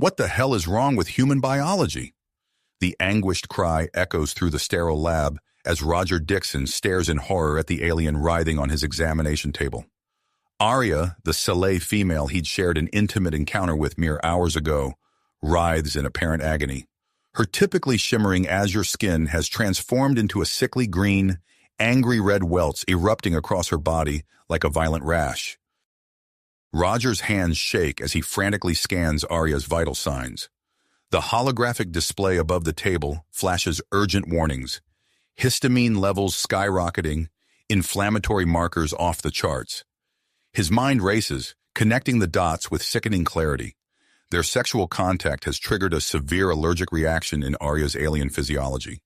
What the hell is wrong with human biology? The anguished cry echoes through the sterile lab as Roger Dixon stares in horror at the alien writhing on his examination table. Arya, the Soleil female he'd shared an intimate encounter with mere hours ago, writhes in apparent agony. Her typically shimmering azure skin has transformed into a sickly green, angry red welts erupting across her body like a violent rash. Roger's hands shake as he frantically scans Arya's vital signs. The holographic display above the table flashes urgent warnings. Histamine levels skyrocketing, inflammatory markers off the charts. His mind races, connecting the dots with sickening clarity. Their sexual contact has triggered a severe allergic reaction in Arya's alien physiology.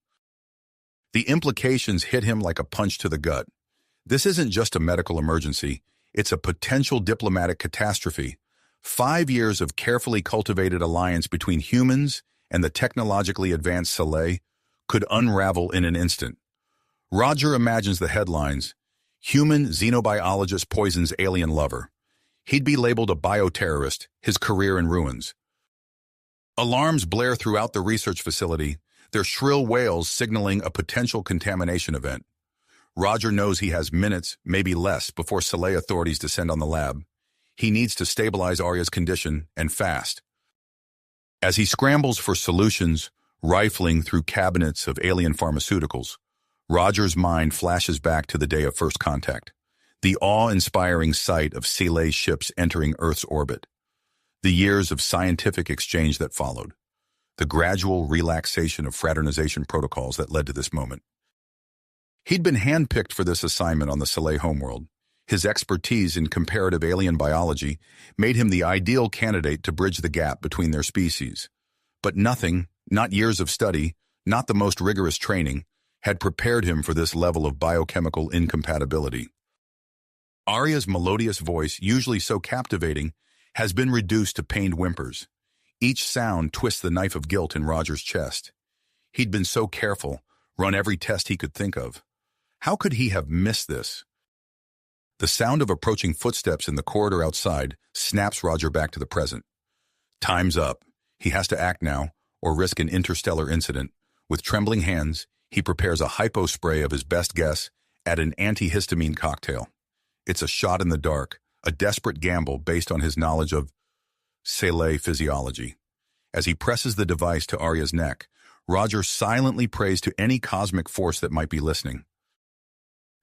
The implications hit him like a punch to the gut. This isn't just a medical emergency, it's a potential diplomatic catastrophe. 5 years of carefully cultivated alliance between humans and the technologically advanced Soleil could unravel in an instant. Roger imagines the headlines: Human xenobiologist poisons alien lover. He'd be labeled a bioterrorist, his career in ruins. Alarms blare throughout the research facility, their shrill wails signaling a potential contamination event. Roger knows he has minutes, maybe less, before Soleil authorities descend on the lab. He needs to stabilize Arya's condition, and fast. As he scrambles for solutions, rifling through cabinets of alien pharmaceuticals, Roger's mind flashes back to the day of first contact, the awe-inspiring sight of Soleil's ships entering Earth's orbit, the years of scientific exchange that followed, the gradual relaxation of fraternization protocols that led to this moment. He'd been handpicked for this assignment on the Soleil homeworld. His expertise in comparative alien biology made him the ideal candidate to bridge the gap between their species. But nothing, not years of study, not the most rigorous training, had prepared him for this level of biochemical incompatibility. Arya's melodious voice, usually so captivating, has been reduced to pained whimpers. Each sound twists the knife of guilt in Roger's chest. He'd been so careful, run every test he could think of. How could he have missed this? The sound of approaching footsteps in the corridor outside snaps Roger back to the present. Time's up. He has to act now, or risk an interstellar incident. With trembling hands, he prepares a hypo spray of his best guess at an antihistamine cocktail. It's a shot in the dark, a desperate gamble based on his knowledge of Soleil physiology. As he presses the device to Arya's neck, Roger silently prays to any cosmic force that might be listening.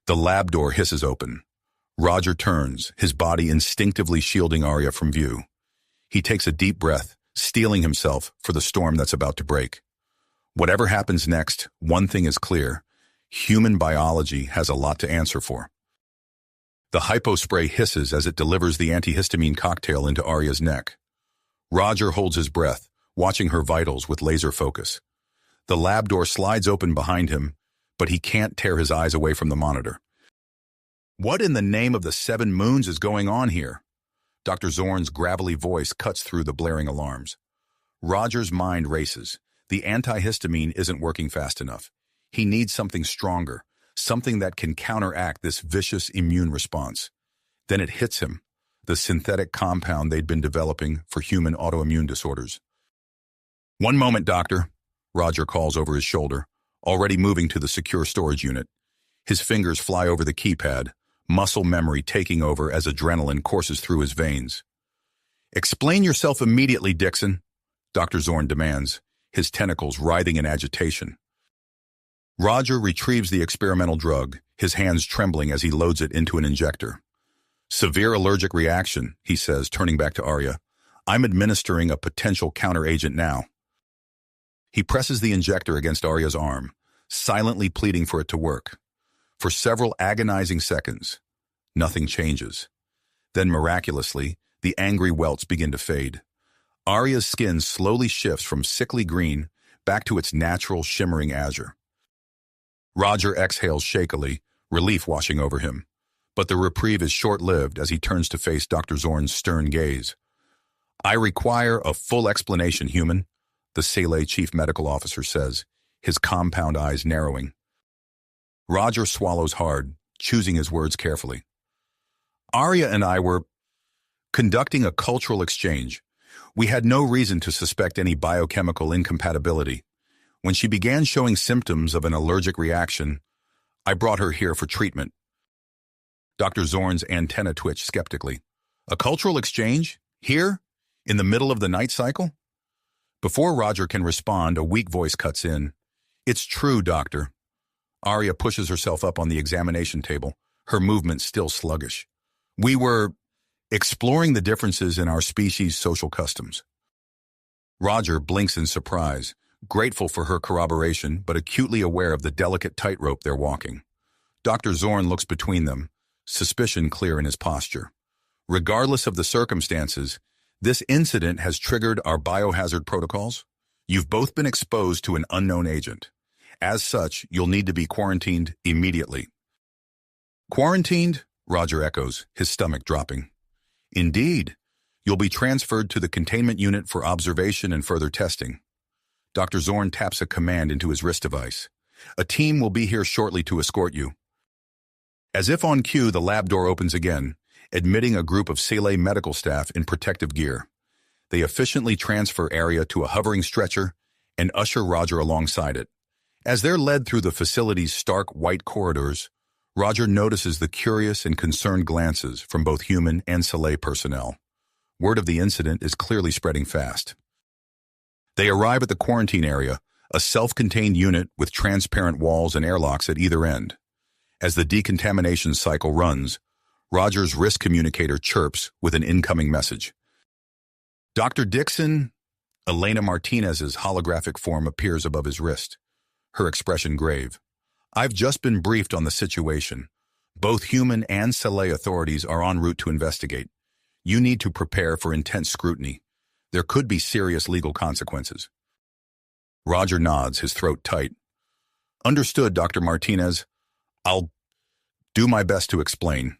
The lab door hisses open. Roger turns, his body instinctively shielding Arya from view. He takes a deep breath, steeling himself for the storm that's about to break. Whatever happens next, one thing is clear: human biology has a lot to answer for. The hypo spray hisses as it delivers the antihistamine cocktail into Arya's neck. Roger holds his breath, watching her vitals with laser focus. The lab door slides open behind him, but he can't tear his eyes away from the monitor. What in the name of the 7 moons is going on here? Dr. Zorn's gravelly voice cuts through the blaring alarms. Roger's mind races. The antihistamine isn't working fast enough. He needs something stronger, something that can counteract this vicious immune response. Then it hits him, the synthetic compound they'd been developing for human autoimmune disorders. "One moment, doctor," Roger calls over his shoulder, already moving to the secure storage unit. His fingers fly over the keypad, muscle memory taking over as adrenaline courses through his veins. "Explain yourself immediately, Dixon," Dr. Zorn demands, his tentacles writhing in agitation. Roger retrieves the experimental drug, his hands trembling as he loads it into an injector. "Severe allergic reaction," he says, turning back to Arya. "I'm administering a potential counteragent now." He presses the injector against Arya's arm, silently pleading for it to work. For several agonizing seconds, nothing changes. Then miraculously, the angry welts begin to fade. Arya's skin slowly shifts from sickly green back to its natural shimmering azure. Roger exhales shakily, relief washing over him. But the reprieve is short-lived as he turns to face Dr. Zorn's stern gaze. "I require a full explanation, human," the Soleil chief medical officer says, his compound eyes narrowing. Roger swallows hard, choosing his words carefully. "Arya and I were conducting a cultural exchange. We had no reason to suspect any biochemical incompatibility. When she began showing symptoms of an allergic reaction, I brought her here for treatment. Dr. Zorn's antenna twitched skeptically. A cultural exchange? Here? In the middle of the night cycle? Before Roger can respond, a weak voice cuts in. It's true, doctor. Arya pushes herself up on the examination table, her movement still sluggish. We were exploring the differences in our species' social customs. Roger blinks in surprise, grateful for her corroboration, but acutely aware of the delicate tightrope they're walking. Dr. Zorn looks between them, suspicion clear in his posture. Regardless of the circumstances, this incident has triggered our biohazard protocols. You've both been exposed to an unknown agent. As such, you'll need to be quarantined immediately. Quarantined? Roger echoes, his stomach dropping. Indeed. You'll be transferred to the containment unit for observation and further testing. Dr. Zorn taps a command into his wrist device. A team will be here shortly to escort you. As if on cue, the lab door opens again, admitting a group of Sele medical staff in protective gear. They efficiently transfer Arya to a hovering stretcher and usher Roger alongside it. As they're led through the facility's stark white corridors, Roger notices the curious and concerned glances from both human and Sele personnel. Word of the incident is clearly spreading fast. They arrive at the quarantine area, a self-contained unit with transparent walls and airlocks at either end. As the decontamination cycle runs, Roger's wrist communicator chirps with an incoming message. Dr. Dixon, Elena Martinez's holographic form appears above his wrist, her expression grave. I've just been briefed on the situation. Both human and Sele authorities are en route to investigate. You need to prepare for intense scrutiny. There could be serious legal consequences. Roger nods, his throat tight. Understood, Dr. Martinez. I'll do my best to explain.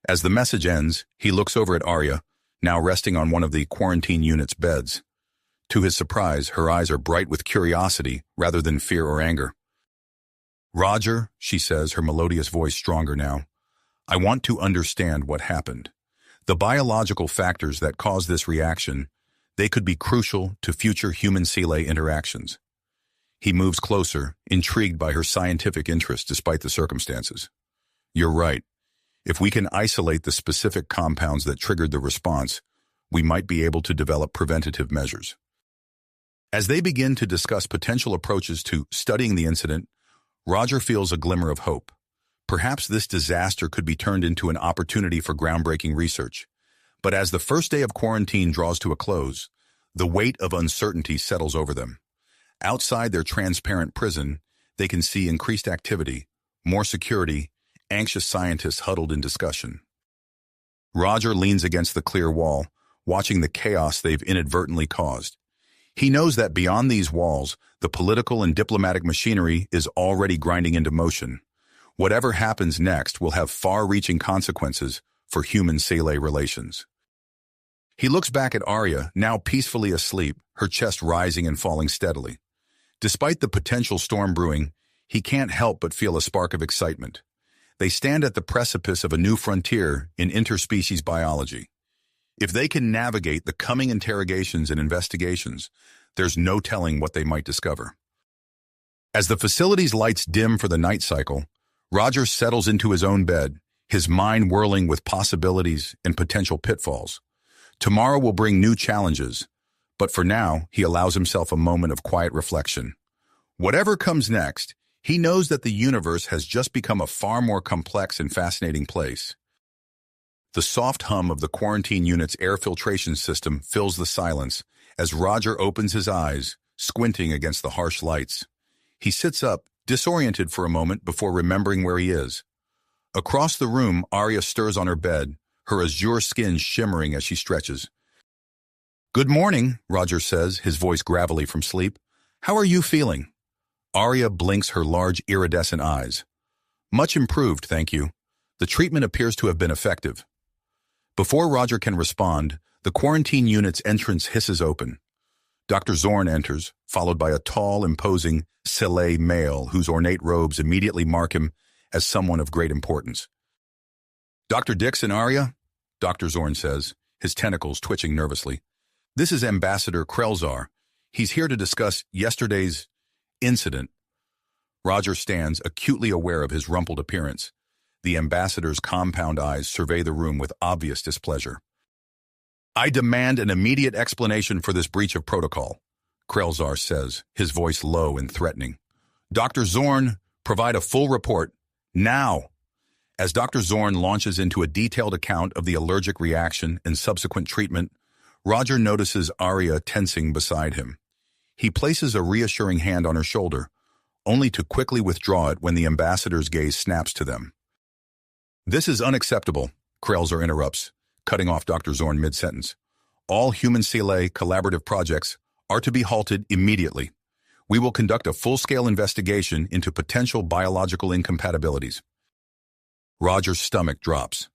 As the message ends, he looks over at Arya, now resting on one of the quarantine unit's beds. To his surprise, her eyes are bright with curiosity rather than fear or anger. Roger, she says, her melodious voice stronger now, I want to understand what happened. The biological factors that cause this reaction, they could be crucial to future human-Sele interactions. He moves closer, intrigued by her scientific interest despite the circumstances. You're right. If we can isolate the specific compounds that triggered the response, we might be able to develop preventative measures. As they begin to discuss potential approaches to studying the incident, Roger feels a glimmer of hope. Perhaps this disaster could be turned into an opportunity for groundbreaking research. But as the first day of quarantine draws to a close, the weight of uncertainty settles over them. Outside their transparent prison, they can see increased activity, more security, anxious scientists huddled in discussion. Roger leans against the clear wall, watching the chaos they've inadvertently caused. He knows that beyond these walls, the political and diplomatic machinery is already grinding into motion. Whatever happens next will have far-reaching consequences for human-Sele relations. He looks back at Arya, now peacefully asleep, her chest rising and falling steadily. Despite the potential storm brewing, he can't help but feel a spark of excitement. They stand at the precipice of a new frontier in interspecies biology. If they can navigate the coming interrogations and investigations, there's no telling what they might discover. As the facility's lights dim for the night cycle, Roger settles into his own bed, his mind whirling with possibilities and potential pitfalls. Tomorrow will bring new challenges, but for now, he allows himself a moment of quiet reflection. Whatever comes next, he knows that the universe has just become a far more complex and fascinating place. The soft hum of the quarantine unit's air filtration system fills the silence as Roger opens his eyes, squinting against the harsh lights. He sits up, disoriented for a moment before remembering where he is. Across the room, Arya stirs on her bed, her azure skin shimmering as she stretches. Good morning, Roger says, his voice gravelly from sleep. How are you feeling? Arya blinks her large iridescent eyes. Much improved, thank you. The treatment appears to have been effective. Before Roger can respond, the quarantine unit's entrance hisses open. Dr. Zorn enters, followed by a tall, imposing Sele male whose ornate robes immediately mark him as someone of great importance. Dr. Dixon, Arya? Dr. Zorn says, his tentacles twitching nervously. This is Ambassador Krelzar. He's here to discuss yesterday's incident. Roger stands, acutely aware of his rumpled appearance. The ambassador's compound eyes survey the room with obvious displeasure. I demand an immediate explanation for this breach of protocol, Krelzar says, his voice low and threatening. Dr. Zorn, provide a full report, now. As Dr. Zorn launches into a detailed account of the allergic reaction and subsequent treatment, Roger notices Arya tensing beside him. He places a reassuring hand on her shoulder, only to quickly withdraw it when the ambassador's gaze snaps to them. This is unacceptable, Krelzar interrupts, cutting off Dr. Zorn mid-sentence. All human CLA collaborative projects are to be halted immediately. We will conduct a full-scale investigation into potential biological incompatibilities. Roger's stomach drops.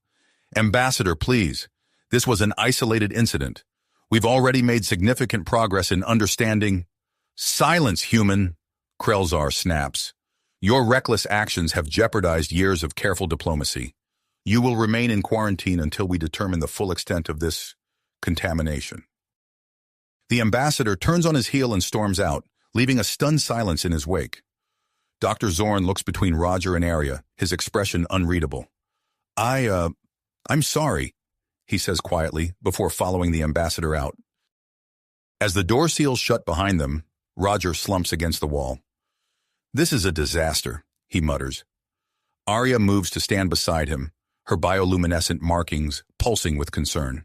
Ambassador, please. This was an isolated incident. We've already made significant progress in understanding. Silence, human, Krelzar snaps. Your reckless actions have jeopardized years of careful diplomacy. You will remain in quarantine until we determine the full extent of this contamination. The ambassador turns on his heel and storms out, leaving a stunned silence in his wake. Dr. Zorn looks between Roger and Arya, his expression unreadable. I'm sorry, he says quietly, before following the ambassador out. As the door seals shut behind them, Roger slumps against the wall. This is a disaster, he mutters. Arya moves to stand beside him, her bioluminescent markings pulsing with concern.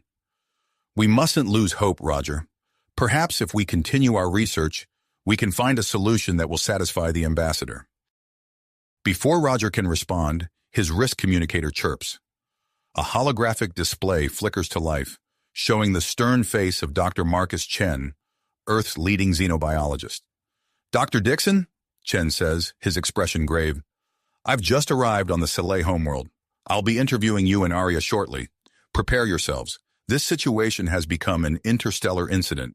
We mustn't lose hope, Roger. Perhaps if we continue our research, we can find a solution that will satisfy the ambassador. Before Roger can respond, his wrist communicator chirps. A holographic display flickers to life, showing the stern face of Dr. Marcus Chen, Earth's leading xenobiologist. Dr. Dixon, Chen says, his expression grave. I've just arrived on the Soleil homeworld. I'll be interviewing you and Arya shortly. Prepare yourselves. This situation has become an interstellar incident.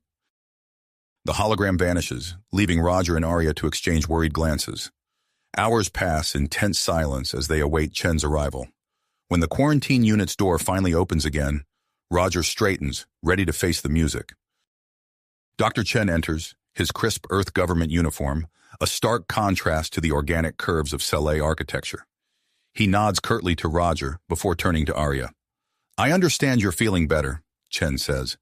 The hologram vanishes, leaving Roger and Arya to exchange worried glances. Hours pass in tense silence as they await Chen's arrival. When the quarantine unit's door finally opens again, Roger straightens, ready to face the music. Dr. Chen enters, his crisp Earth government uniform, a stark contrast to the organic curves of Soleil architecture. He nods curtly to Roger before turning to Arya. I understand you're feeling better, Chen says.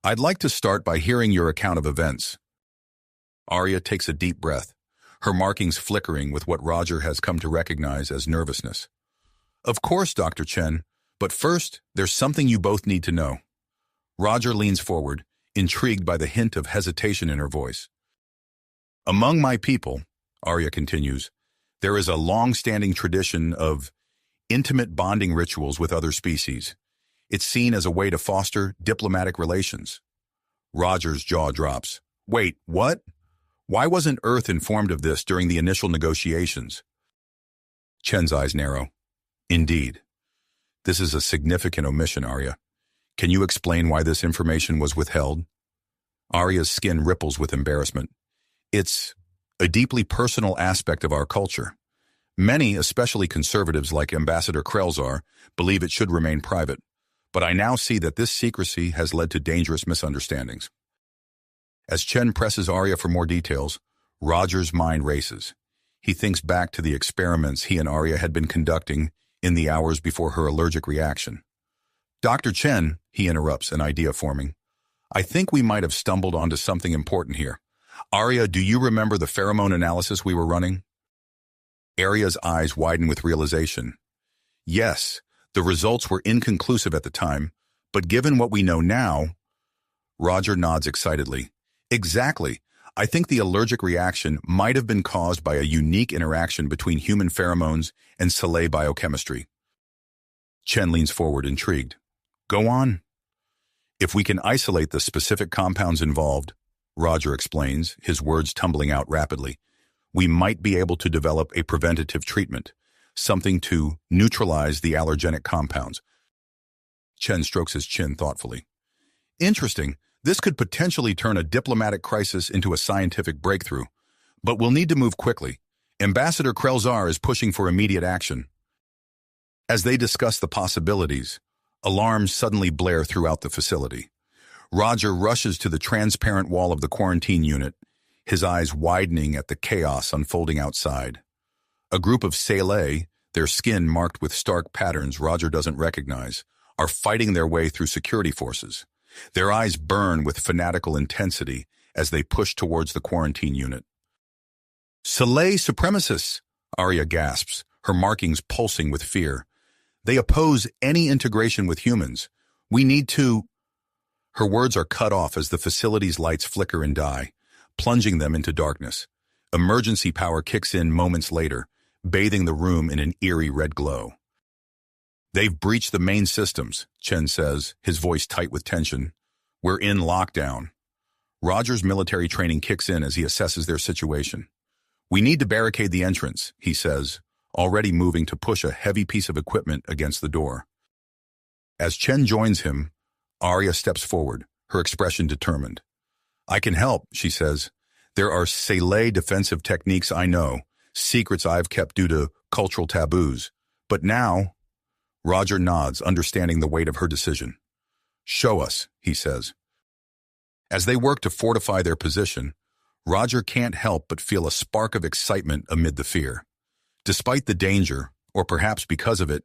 I'd like to start by hearing your account of events. Arya takes a deep breath, her markings flickering with what Roger has come to recognize as nervousness. Of course, Dr. Chen, but first, there's something you both need to know. Roger leans forward, intrigued by the hint of hesitation in her voice. Among my people, Arya continues, there is a long-standing tradition of intimate bonding rituals with other species. It's seen as a way to foster diplomatic relations. Roger's jaw drops. Wait, what? Why wasn't Earth informed of this during the initial negotiations? Chen's eyes narrow. Indeed. This is a significant omission, Arya. Can you explain why this information was withheld? Arya's skin ripples with embarrassment. It's a deeply personal aspect of our culture. Many, especially conservatives like Ambassador Krelzar, believe it should remain private, but I now see that this secrecy has led to dangerous misunderstandings. As Chen presses Arya for more details, Roger's mind races. He thinks back to the experiments he and Arya had been conducting in the hours before her allergic reaction. Dr. Chen, he interrupts, an idea forming. I think we might have stumbled onto something important here. Arya, do you remember the pheromone analysis we were running? Arya's eyes widen with realization. Yes, the results were inconclusive at the time, but given what we know now, Roger nods excitedly. Exactly. I think the allergic reaction might have been caused by a unique interaction between human pheromones and Soleil biochemistry. Chen leans forward, intrigued. Go on. If we can isolate the specific compounds involved, Roger explains, his words tumbling out rapidly, we might be able to develop a preventative treatment, something to neutralize the allergenic compounds. Chen strokes his chin thoughtfully. Interesting. This could potentially turn a diplomatic crisis into a scientific breakthrough, but we'll need to move quickly. Ambassador Krelzar is pushing for immediate action. As they discuss the possibilities, alarms suddenly blare throughout the facility. Roger rushes to the transparent wall of the quarantine unit, his eyes widening at the chaos unfolding outside. A group of Sele, their skin marked with stark patterns Roger doesn't recognize, are fighting their way through security forces. Their eyes burn with fanatical intensity as they push towards the quarantine unit. Sele supremacists, Arya gasps, her markings pulsing with fear. They oppose any integration with humans. We need to... Her words are cut off as the facility's lights flicker and die, plunging them into darkness. Emergency power kicks in moments later, bathing the room in an eerie red glow. They've breached the main systems, Chen says, his voice tight with tension. We're in lockdown. Roger's military training kicks in as he assesses their situation. We need to barricade the entrance, he says, already moving to push a heavy piece of equipment against the door. As Chen joins him, Arya steps forward, her expression determined. I can help, she says. There are Sele defensive techniques I know, secrets I've kept due to cultural taboos. But now... Roger nods, understanding the weight of her decision. Show us, he says. As they work to fortify their position, Roger can't help but feel a spark of excitement amid the fear. Despite the danger, or perhaps because of it,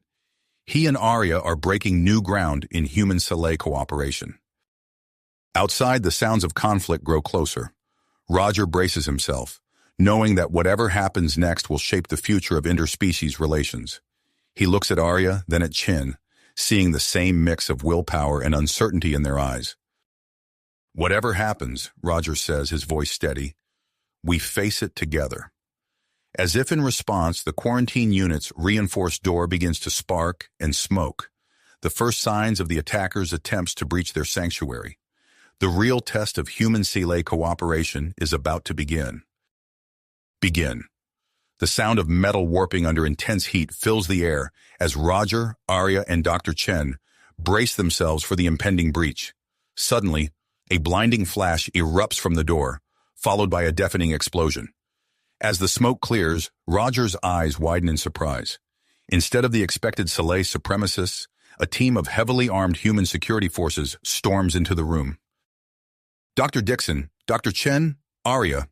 he and Arya are breaking new ground in human-Sele cooperation. Outside, the sounds of conflict grow closer. Roger braces himself, knowing that whatever happens next will shape the future of interspecies relations. He looks at Arya, then at Chen, seeing the same mix of willpower and uncertainty in their eyes. Whatever happens, Roger says, his voice steady, we face it together. As if in response, the quarantine unit's reinforced door begins to spark and smoke, the first signs of the attackers' attempts to breach their sanctuary. The real test of human-Sele cooperation is about to begin. Begin. The sound of metal warping under intense heat fills the air as Roger, Arya, and Dr. Chen brace themselves for the impending breach. Suddenly, a blinding flash erupts from the door, followed by a deafening explosion. As the smoke clears, Roger's eyes widen in surprise. Instead of the expected Sele supremacists, a team of heavily armed human security forces storms into the room. Dr. Dixon, Dr. Chen, Arya,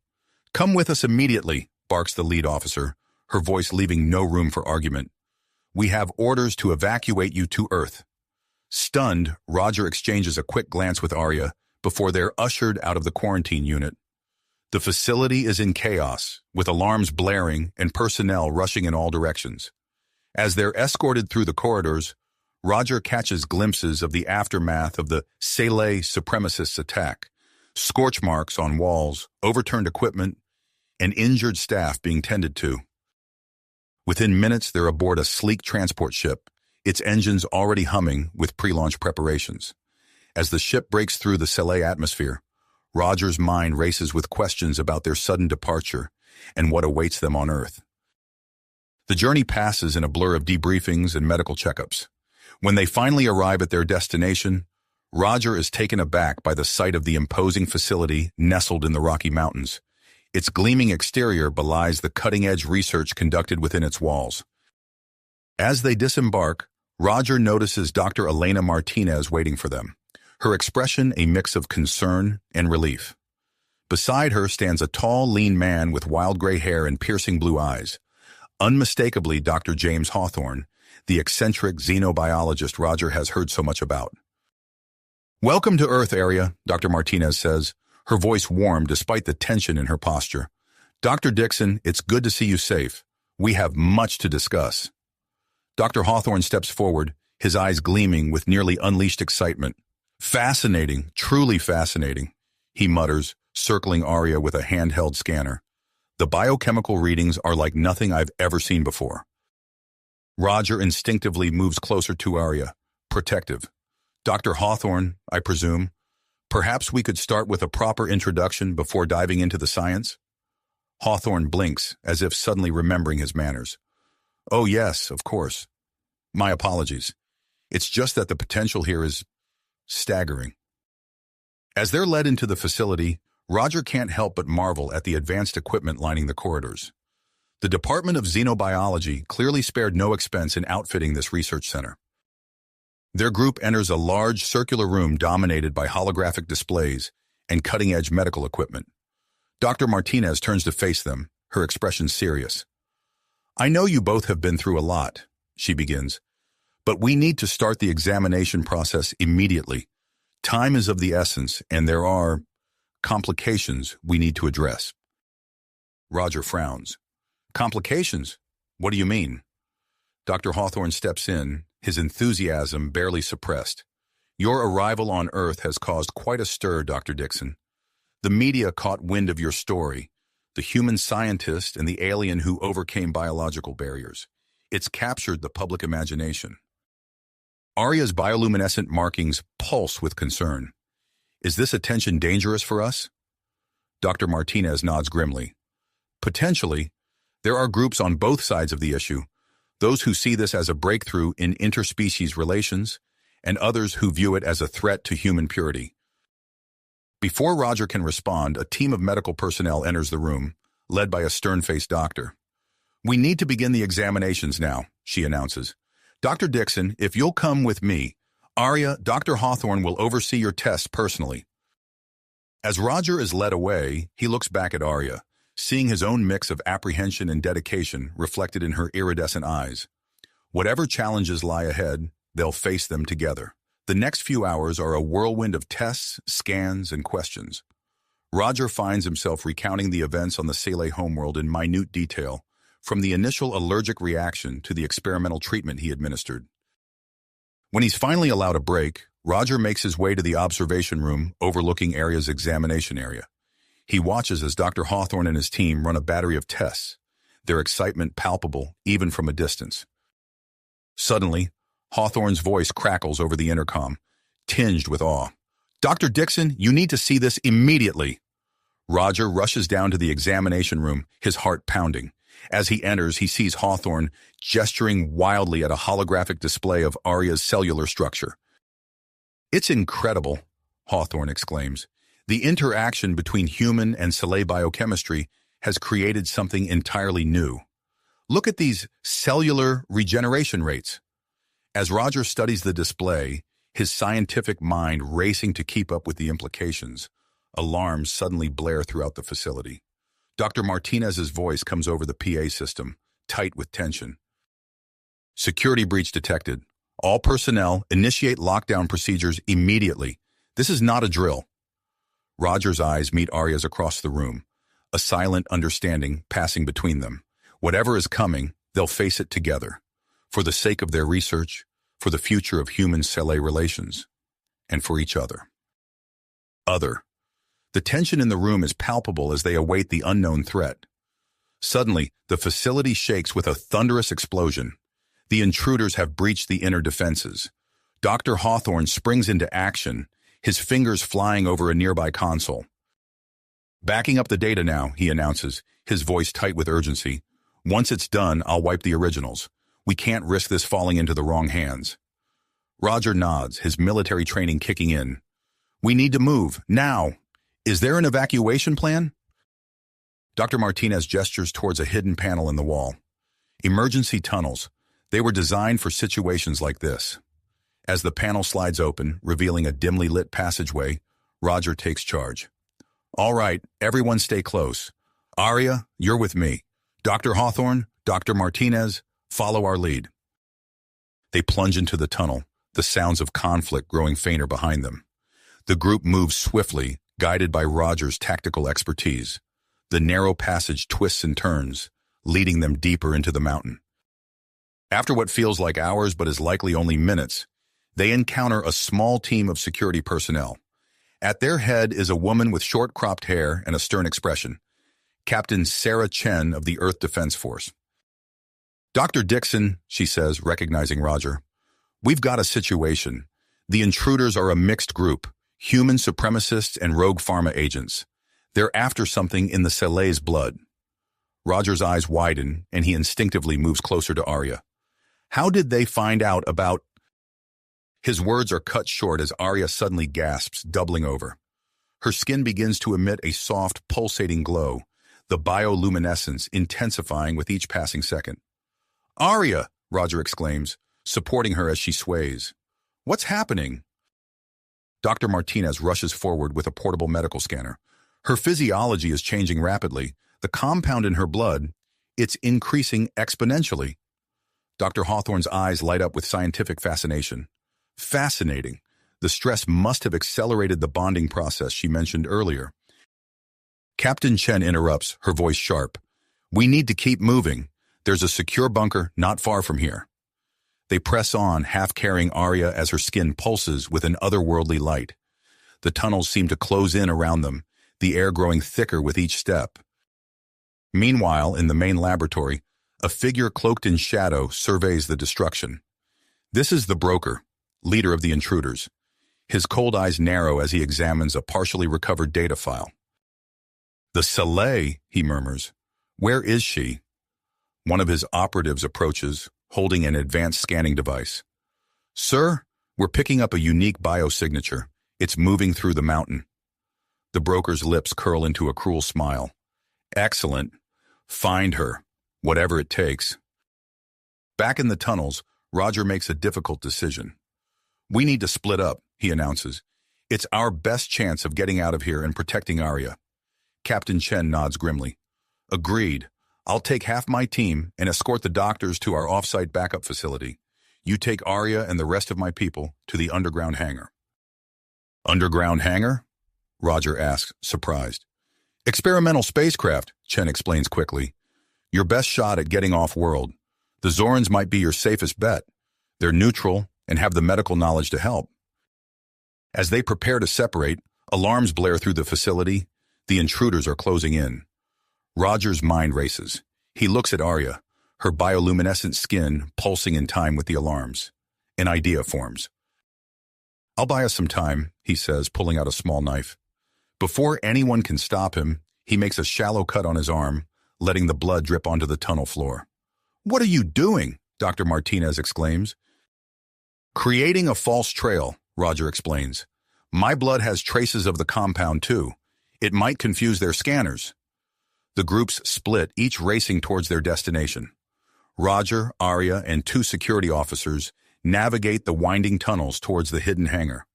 come with us immediately, barks the lead officer, her voice leaving no room for argument. We have orders to evacuate you to Earth. Stunned, Roger exchanges a quick glance with Arya before they're ushered out of the quarantine unit. The facility is in chaos, with alarms blaring and personnel rushing in all directions. As they're escorted through the corridors, Roger catches glimpses of the aftermath of the Sele supremacists' attack, scorch marks on walls, overturned equipment, and injured staff being tended to. Within minutes, they're aboard a sleek transport ship, its engines already humming with pre-launch preparations. As the ship breaks through the Sele atmosphere, Roger's mind races with questions about their sudden departure and what awaits them on Earth. The journey passes in a blur of debriefings and medical checkups. When they finally arrive at their destination, Roger is taken aback by the sight of the imposing facility nestled in the Rocky Mountains. Its gleaming exterior belies the cutting-edge research conducted within its walls. As they disembark, Roger notices Dr. Elena Martinez waiting for them, her expression a mix of concern and relief. Beside her stands a tall, lean man with wild gray hair and piercing blue eyes, unmistakably Dr. James Hawthorne, the eccentric xenobiologist Roger has heard so much about. Welcome to Earth, Area, Dr. Martinez says, her voice warm despite the tension in her posture. Dr. Dixon, it's good to see you safe. We have much to discuss. Dr. Hawthorne steps forward, his eyes gleaming with nearly unleashed excitement. Fascinating, truly fascinating, he mutters, circling Arya with a handheld scanner. The biochemical readings are like nothing I've ever seen before. Roger instinctively moves closer to Arya, protective. Dr. Hawthorne, I presume. Perhaps we could start with a proper introduction before diving into the science? Hawthorne blinks, as if suddenly remembering his manners. Oh yes, of course. My apologies. It's just that the potential here is staggering. As they're led into the facility, Roger can't help but marvel at the advanced equipment lining the corridors. The Department of Xenobiology clearly spared no expense in outfitting this research center. Their group enters a large circular room dominated by holographic displays and cutting-edge medical equipment. Dr. Martinez turns to face them, her expression serious. "I know you both have been through a lot," she begins, "but we need to start the examination process immediately. Time is of the essence, and there are complications we need to address." Roger frowns. "Complications? What do you mean?" Dr. Hawthorne steps in, his enthusiasm barely suppressed. "Your arrival on Earth has caused quite a stir, Dr. Dixon. The media caught wind of your story, the human scientist and the alien who overcame biological barriers. It's captured the public imagination." Arya's bioluminescent markings pulse with concern. "Is this attention dangerous for us?" Dr. Martinez nods grimly. "Potentially. There are groups on both sides of the issue, those who see this as a breakthrough in interspecies relations, and others who view it as a threat to human purity." Before Roger can respond, a team of medical personnel enters the room, led by a stern-faced doctor. "We need to begin the examinations now," she announces. "Dr. Dixon, if you'll come with me, Arya, Dr. Hawthorne will oversee your tests personally." As Roger is led away, he looks back at Arya, seeing his own mix of apprehension and dedication reflected in her iridescent eyes. Whatever challenges lie ahead, they'll face them together. The next few hours are a whirlwind of tests, scans, and questions. Roger finds himself recounting the events on the Sele homeworld in minute detail, from the initial allergic reaction to the experimental treatment he administered. When he's finally allowed a break, Roger makes his way to the observation room overlooking Arya's examination area. He watches as Dr. Hawthorne and his team run a battery of tests, their excitement palpable even from a distance. Suddenly, Hawthorne's voice crackles over the intercom, tinged with awe. "Dr. Dixon, you need to see this immediately." Roger rushes down to the examination room, his heart pounding. As he enters, he sees Hawthorne gesturing wildly at a holographic display of Arya's cellular structure. "It's incredible," Hawthorne exclaims. "The interaction between human and Sele biochemistry has created something entirely new. Look at these cellular regeneration rates." As Roger studies the display, his scientific mind racing to keep up with the implications, alarms suddenly blare throughout the facility. Dr. Martinez's voice comes over the PA system, tight with tension. "Security breach detected. All personnel initiate lockdown procedures immediately. This is not a drill." Roger's eyes meet Arya's across the room, a silent understanding passing between them. Whatever is coming, they'll face it together. For the sake of their research, for the future of human-Sele relations, and for each other. The tension in the room is palpable as they await the unknown threat. Suddenly, the facility shakes with a thunderous explosion. The intruders have breached the inner defenses. Dr. Hawthorne springs into action, his fingers flying over a nearby console. "Backing up the data now," he announces, his voice tight with urgency. "Once it's done, I'll wipe the originals. We can't risk this falling into the wrong hands." Roger nods, his military training kicking in. "We need to move, now. Is there an evacuation plan?" Dr. Martinez gestures towards a hidden panel in the wall. "Emergency tunnels. They were designed for situations like this." As the panel slides open, revealing a dimly lit passageway, Roger takes charge. "All right, everyone stay close. Arya, you're with me. Dr. Hawthorne, Dr. Martinez, follow our lead." They plunge into the tunnel, the sounds of conflict growing fainter behind them. The group moves swiftly, guided by Roger's tactical expertise. The narrow passage twists and turns, leading them deeper into the mountain. After what feels like hours but is likely only minutes, they encounter a small team of security personnel. At their head is a woman with short-cropped hair and a stern expression, Captain Sarah Chen of the Earth Defense Force. "Dr. Dixon," she says, recognizing Roger, "we've got a situation. The intruders are a mixed group, human supremacists and rogue pharma agents. They're after something in the Sele's blood." Roger's eyes widen, and he instinctively moves closer to Arya. "How did they find out about—" His words are cut short as Arya suddenly gasps, doubling over. Her skin begins to emit a soft, pulsating glow, the bioluminescence intensifying with each passing second. "Arya!" Roger exclaims, supporting her as she sways. What's happening? Dr. Martinez rushes forward with a portable medical scanner. Her physiology is changing rapidly. The compound in her blood, it's increasing exponentially. Dr. Hawthorne's eyes light up with scientific fascination. Fascinating. The stress must have accelerated the bonding process she mentioned earlier. Captain Chen interrupts, her voice sharp. We need to keep moving. There's a secure bunker not far from here. They press on, half carrying Arya as her skin pulses with an otherworldly light. The tunnels seem to close in around them, the air growing thicker with each step. Meanwhile, in the main laboratory, a figure cloaked in shadow surveys the destruction. This is the broker, leader of the intruders. His cold eyes narrow as he examines a partially recovered data file. The Soleil, he murmurs. Where is she? One of his operatives approaches, holding an advanced scanning device. Sir, we're picking up a unique biosignature. It's moving through the mountain. The broker's lips curl into a cruel smile. Excellent. Find her, whatever it takes. Back in the tunnels, Roger makes a difficult decision. We need to split up, he announces. It's our best chance of getting out of here and protecting Arya. Captain Chen nods grimly. Agreed. I'll take half my team and escort the doctors to our off-site backup facility. You take Arya and the rest of my people to the underground hangar. Underground hangar? Roger asks, surprised. Experimental spacecraft, Chen explains quickly. Your best shot at getting off-world. The Zorans might be your safest bet. They're neutral and have the medical knowledge to help. As they prepare to separate, alarms blare through the facility. The intruders are closing in. Roger's mind races. He looks at Arya, her bioluminescent skin pulsing in time with the alarms. An idea forms. I'll buy us some time, he says, pulling out a small knife. Before anyone can stop him, he makes a shallow cut on his arm, letting the blood drip onto the tunnel floor. What are you doing? Dr. Martinez exclaims. Creating a false trail, Roger explains. My blood has traces of the compound too. It might confuse their scanners. The groups split, each racing towards their destination. Roger, Arya, and 2 security officers navigate the winding tunnels towards the hidden hangar.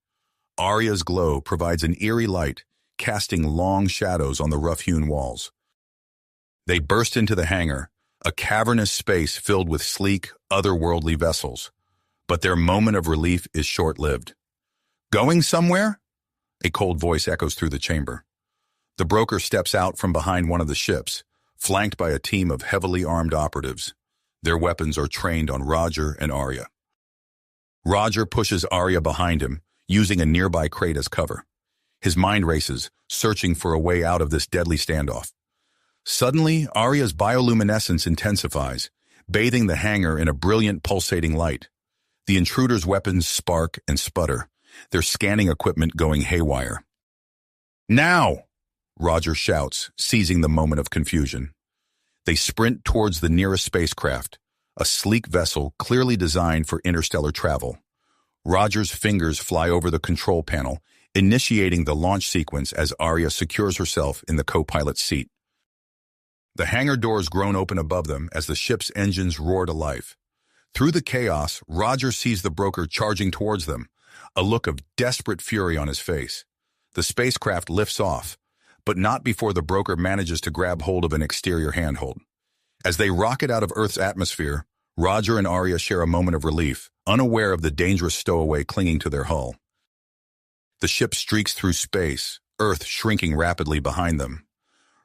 Arya's glow provides an eerie light, casting long shadows on the rough-hewn walls. They burst into the hangar, a cavernous space filled with sleek, otherworldly vessels. But their moment of relief is short-lived. Going somewhere? A cold voice echoes through the chamber. The broker steps out from behind one of the ships, flanked by a team of heavily armed operatives. Their weapons are trained on Roger and Arya. Roger pushes Arya behind him, using a nearby crate as cover. His mind races, searching for a way out of this deadly standoff. Suddenly, Arya's bioluminescence intensifies, bathing the hangar in a brilliant pulsating light. The intruders' weapons spark and sputter, their scanning equipment going haywire. Now! Roger shouts, seizing the moment of confusion. They sprint towards the nearest spacecraft, a sleek vessel clearly designed for interstellar travel. Roger's fingers fly over the control panel, initiating the launch sequence as Arya secures herself in the co-pilot's seat. The hangar doors groan open above them as the ship's engines roar to life. Through the chaos, Roger sees the broker charging towards them, a look of desperate fury on his face. The spacecraft lifts off, but not before the broker manages to grab hold of an exterior handhold. As they rocket out of Earth's atmosphere, Roger and Arya share a moment of relief, unaware of the dangerous stowaway clinging to their hull. The ship streaks through space, Earth shrinking rapidly behind them.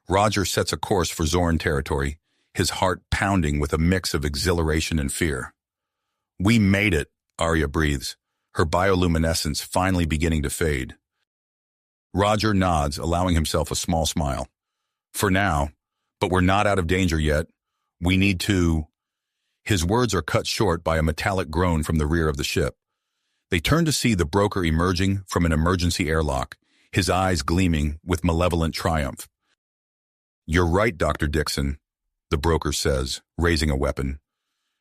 Roger sets a course for Zoran territory, his heart pounding with a mix of exhilaration and fear. We made it, Arya breathes, her bioluminescence finally beginning to fade. Roger nods, allowing himself a small smile. For now, but we're not out of danger yet. We need to... His words are cut short by a metallic groan from the rear of the ship. They turn to see the broker emerging from an emergency airlock, his eyes gleaming with malevolent triumph. You're right, Dr. Dixon, the broker says, raising a weapon.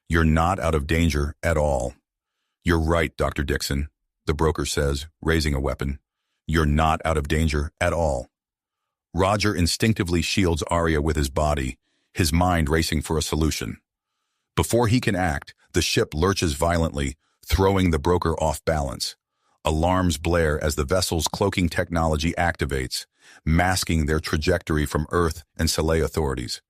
You're not out of danger at all. You're right, Dr. Dixon, the broker says, raising a weapon. You're not out of danger at all. Roger instinctively shields Arya with his body, his mind racing for a solution. Before he can act, the ship lurches violently, throwing the broker off balance. Alarms blare as the vessel's cloaking technology activates, masking their trajectory from Earth and Soleil authorities.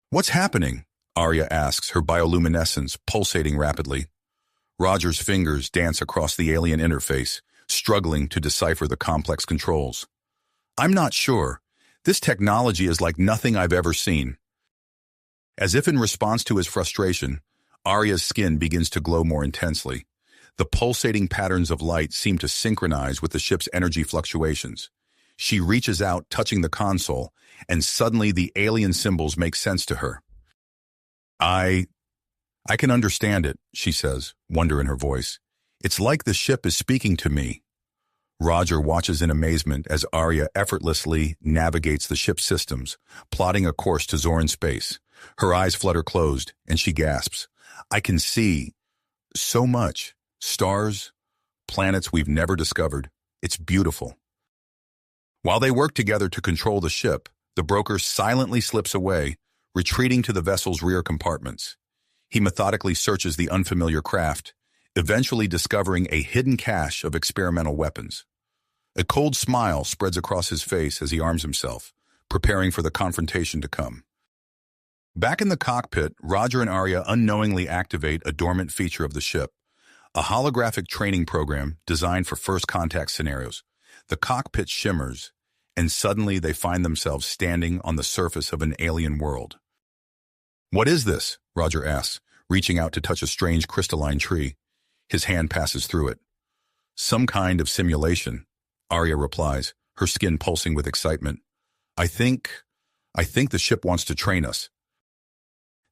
"What's happening?" Arya asks, her bioluminescence pulsating rapidly. Roger's fingers dance across the alien interface, struggling to decipher the complex controls. "I'm not sure. This technology is like nothing I've ever seen." As if in response to his frustration, Arya's skin begins to glow more intensely. The pulsating patterns of light seem to synchronize with the ship's energy fluctuations. She reaches out, touching the console, and suddenly the alien symbols make sense to her. I can understand it," she says, wonder in her voice. "It's like the ship is speaking to me." Roger watches in amazement as Arya effortlessly navigates the ship's systems, plotting a course to Zoran space. Her eyes flutter closed, and she gasps. "I can see so much. Stars, planets we've never discovered. It's beautiful." While they work together to control the ship, the broker silently slips away, retreating to the vessel's rear compartments. He methodically searches the unfamiliar craft, eventually discovering a hidden cache of experimental weapons. A cold smile spreads across his face as he arms himself, preparing for the confrontation to come. Back in the cockpit, Roger and Arya unknowingly activate a dormant feature of the ship, a holographic training program designed for first contact scenarios. The cockpit shimmers, and suddenly they find themselves standing on the surface of an alien world. "What is this?" Roger asks, reaching out to touch a strange crystalline tree. His hand passes through it. "Some kind of simulation," Arya replies, her skin pulsing with excitement. I think the ship wants to train us."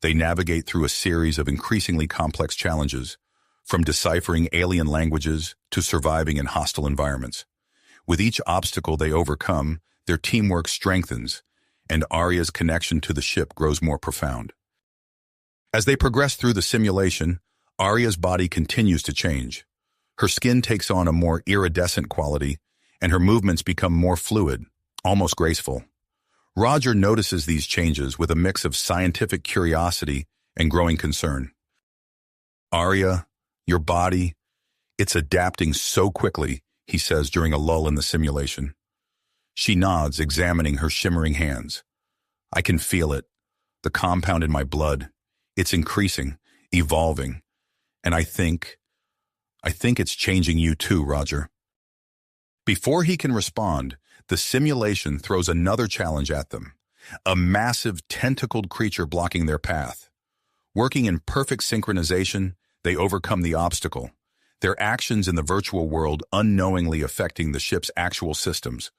They navigate through a series of increasingly complex challenges, from deciphering alien languages to surviving in hostile environments. With each obstacle they overcome, their teamwork strengthens, and Arya's connection to the ship grows more profound. As they progress through the simulation, Arya's body continues to change. Her skin takes on a more iridescent quality, and her movements become more fluid, almost graceful. Roger notices these changes with a mix of scientific curiosity and growing concern. "Arya, your body, it's adapting so quickly," he says during a lull in the simulation. She nods, examining her shimmering hands. "I can feel it, the compound in my blood. It's increasing, evolving, and I think it's changing you too, Roger." Before he can respond, the simulation throws another challenge at them, a massive tentacled creature blocking their path. Working in perfect synchronization, they overcome the obstacle, their actions in the virtual world unknowingly affecting the ship's actual systems.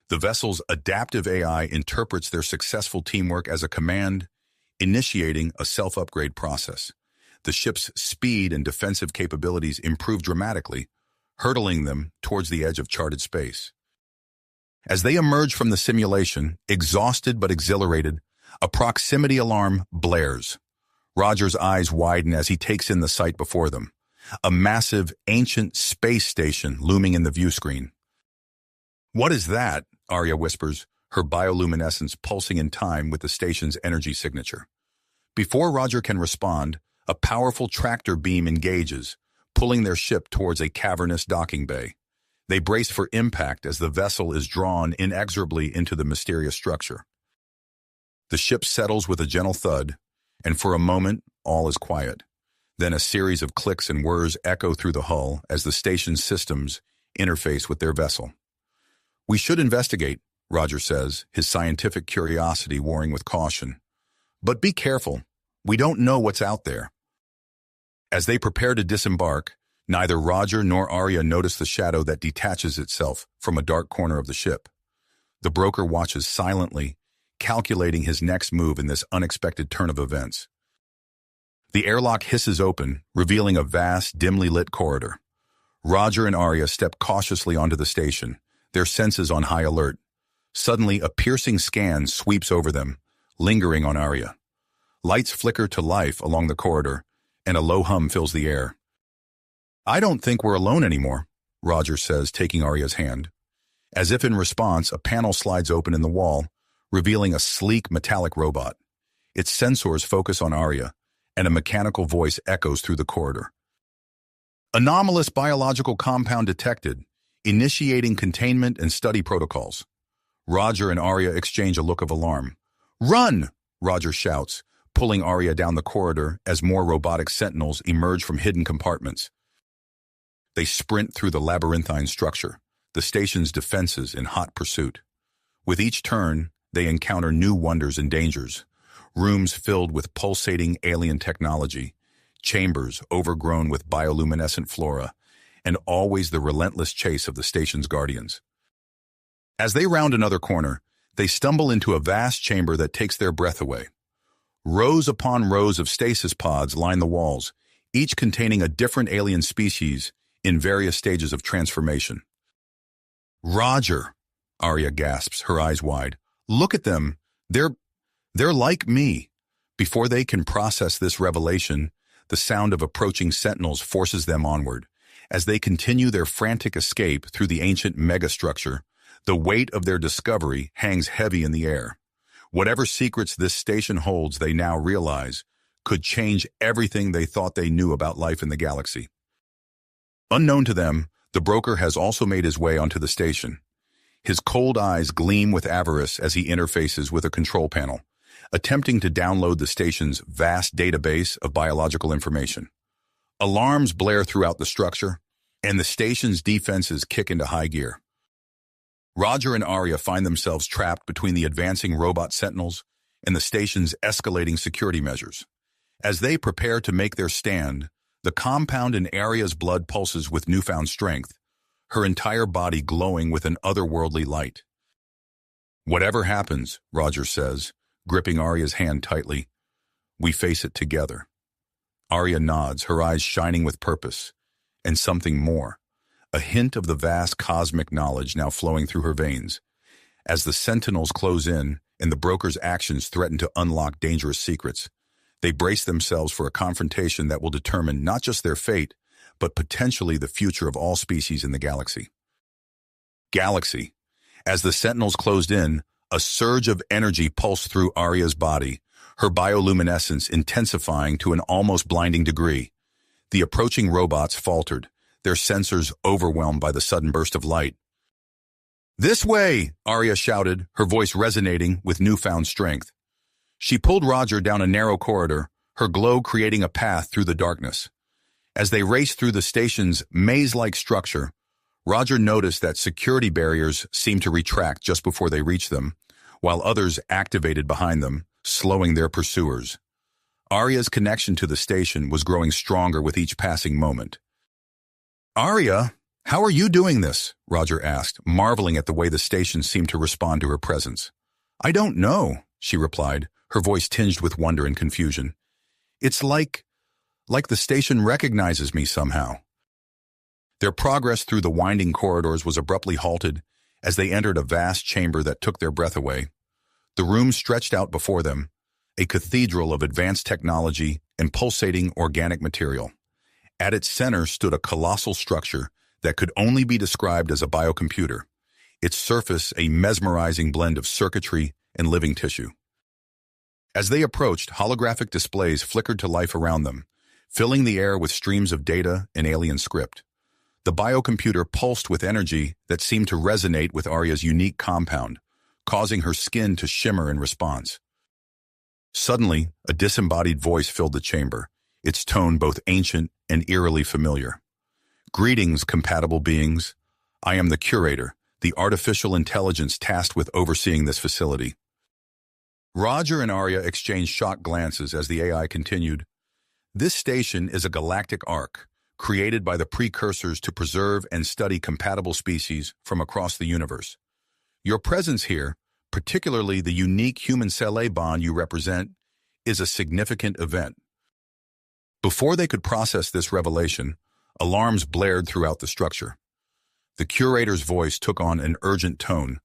The vessel's adaptive AI interprets their successful teamwork as a command, initiating a self-upgrade process. The ship's speed and defensive capabilities improve dramatically, hurtling them towards the edge of charted space. As they emerge from the simulation, exhausted but exhilarated, a proximity alarm blares. Roger's eyes widen as he takes in the sight before them, a massive, ancient space station looming in the view screen. "What is that?" Arya whispers, her bioluminescence pulsing in time with the station's energy signature. Before Roger can respond, a powerful tractor beam engages, pulling their ship towards a cavernous docking bay. They brace for impact as the vessel is drawn inexorably into the mysterious structure. The ship settles with a gentle thud, and for a moment, all is quiet. Then a series of clicks and whirs echo through the hull as the station's systems interface with their vessel. "We should investigate," Roger says, his scientific curiosity warring with caution. "But be careful. We don't know what's out there." As they prepare to disembark, neither Roger nor Arya notice the shadow that detaches itself from a dark corner of the ship. The broker watches silently, calculating his next move in this unexpected turn of events. The airlock hisses open, revealing a vast, dimly lit corridor. Roger and Arya step cautiously onto the station, their senses on high alert. Suddenly, a piercing scan sweeps over them, lingering on Arya. Lights flicker to life along the corridor, and a low hum fills the air. "I don't think we're alone anymore," Roger says, taking Arya's hand. As if in response, a panel slides open in the wall, revealing a sleek metallic robot. Its sensors focus on Arya, and a mechanical voice echoes through the corridor. Anomalous biological compound detected, initiating containment and study protocols. Roger and Arya exchange a look of alarm. Run! Roger shouts, pulling Arya down the corridor as more robotic sentinels emerge from hidden compartments. They sprint through the labyrinthine structure, the station's defenses in hot pursuit. With each turn, they encounter new wonders and dangers. Rooms filled with pulsating alien technology, chambers overgrown with bioluminescent flora, and always the relentless chase of the station's guardians. As they round another corner, they stumble into a vast chamber that takes their breath away. Rows upon rows of stasis pods line the walls, each containing a different alien species in various stages of transformation. Roger, Arya gasps, her eyes wide. Look at them. They're like me. Before they can process this revelation, the sound of approaching sentinels forces them onward. As they continue their frantic escape through the ancient megastructure, the weight of their discovery hangs heavy in the air. Whatever secrets this station holds, they now realize, could change everything they thought they knew about life in the galaxy. Unknown to them, the broker has also made his way onto the station. His cold eyes gleam with avarice as he interfaces with a control panel, attempting to download the station's vast database of biological information. Alarms blare throughout the structure, and the station's defenses kick into high gear. Roger and Arya find themselves trapped between the advancing robot sentinels and the station's escalating security measures. As they prepare to make their stand, the compound in Arya's blood pulses with newfound strength, her entire body glowing with an otherworldly light. Whatever happens, Roger says, gripping Arya's hand tightly, we face it together. Arya nods, her eyes shining with purpose, and something more, a hint of the vast cosmic knowledge now flowing through her veins. As the sentinels close in and the broker's actions threaten to unlock dangerous secrets, they brace themselves for a confrontation that will determine not just their fate, but potentially the future of all species in the galaxy. As the sentinels closed in, a surge of energy pulsed through Arya's body, her bioluminescence intensifying to an almost blinding degree. The approaching robots faltered, their sensors overwhelmed by the sudden burst of light. "This way!" Arya shouted, her voice resonating with newfound strength. She pulled Roger down a narrow corridor, her glow creating a path through the darkness. As they raced through the station's maze-like structure, Roger noticed that security barriers seemed to retract just before they reached them, while others activated behind them, slowing their pursuers. Arya's connection to the station was growing stronger with each passing moment. "Arya, how are you doing this?" Roger asked, marveling at the way the station seemed to respond to her presence. "I don't know," she replied, her voice tinged with wonder and confusion. "It's like the station recognizes me somehow." Their progress through the winding corridors was abruptly halted as they entered a vast chamber that took their breath away. The room stretched out before them, a cathedral of advanced technology and pulsating organic material. At its center stood a colossal structure that could only be described as a biocomputer, its surface a mesmerizing blend of circuitry and living tissue. As they approached, holographic displays flickered to life around them, filling the air with streams of data and alien script. The biocomputer pulsed with energy that seemed to resonate with Arya's unique compound, causing her skin to shimmer in response. Suddenly, a disembodied voice filled the chamber, its tone both ancient and eerily familiar. "Greetings, compatible beings. I am the curator, the artificial intelligence tasked with overseeing this facility." Roger and Arya exchanged shocked glances as the AI continued. "This station is a galactic ark, created by the precursors to preserve and study compatible species from across the universe. Your presence here, particularly the unique human-cell A bond you represent, is a significant event." Before they could process this revelation, alarms blared throughout the structure. The curator's voice took on an urgent tone.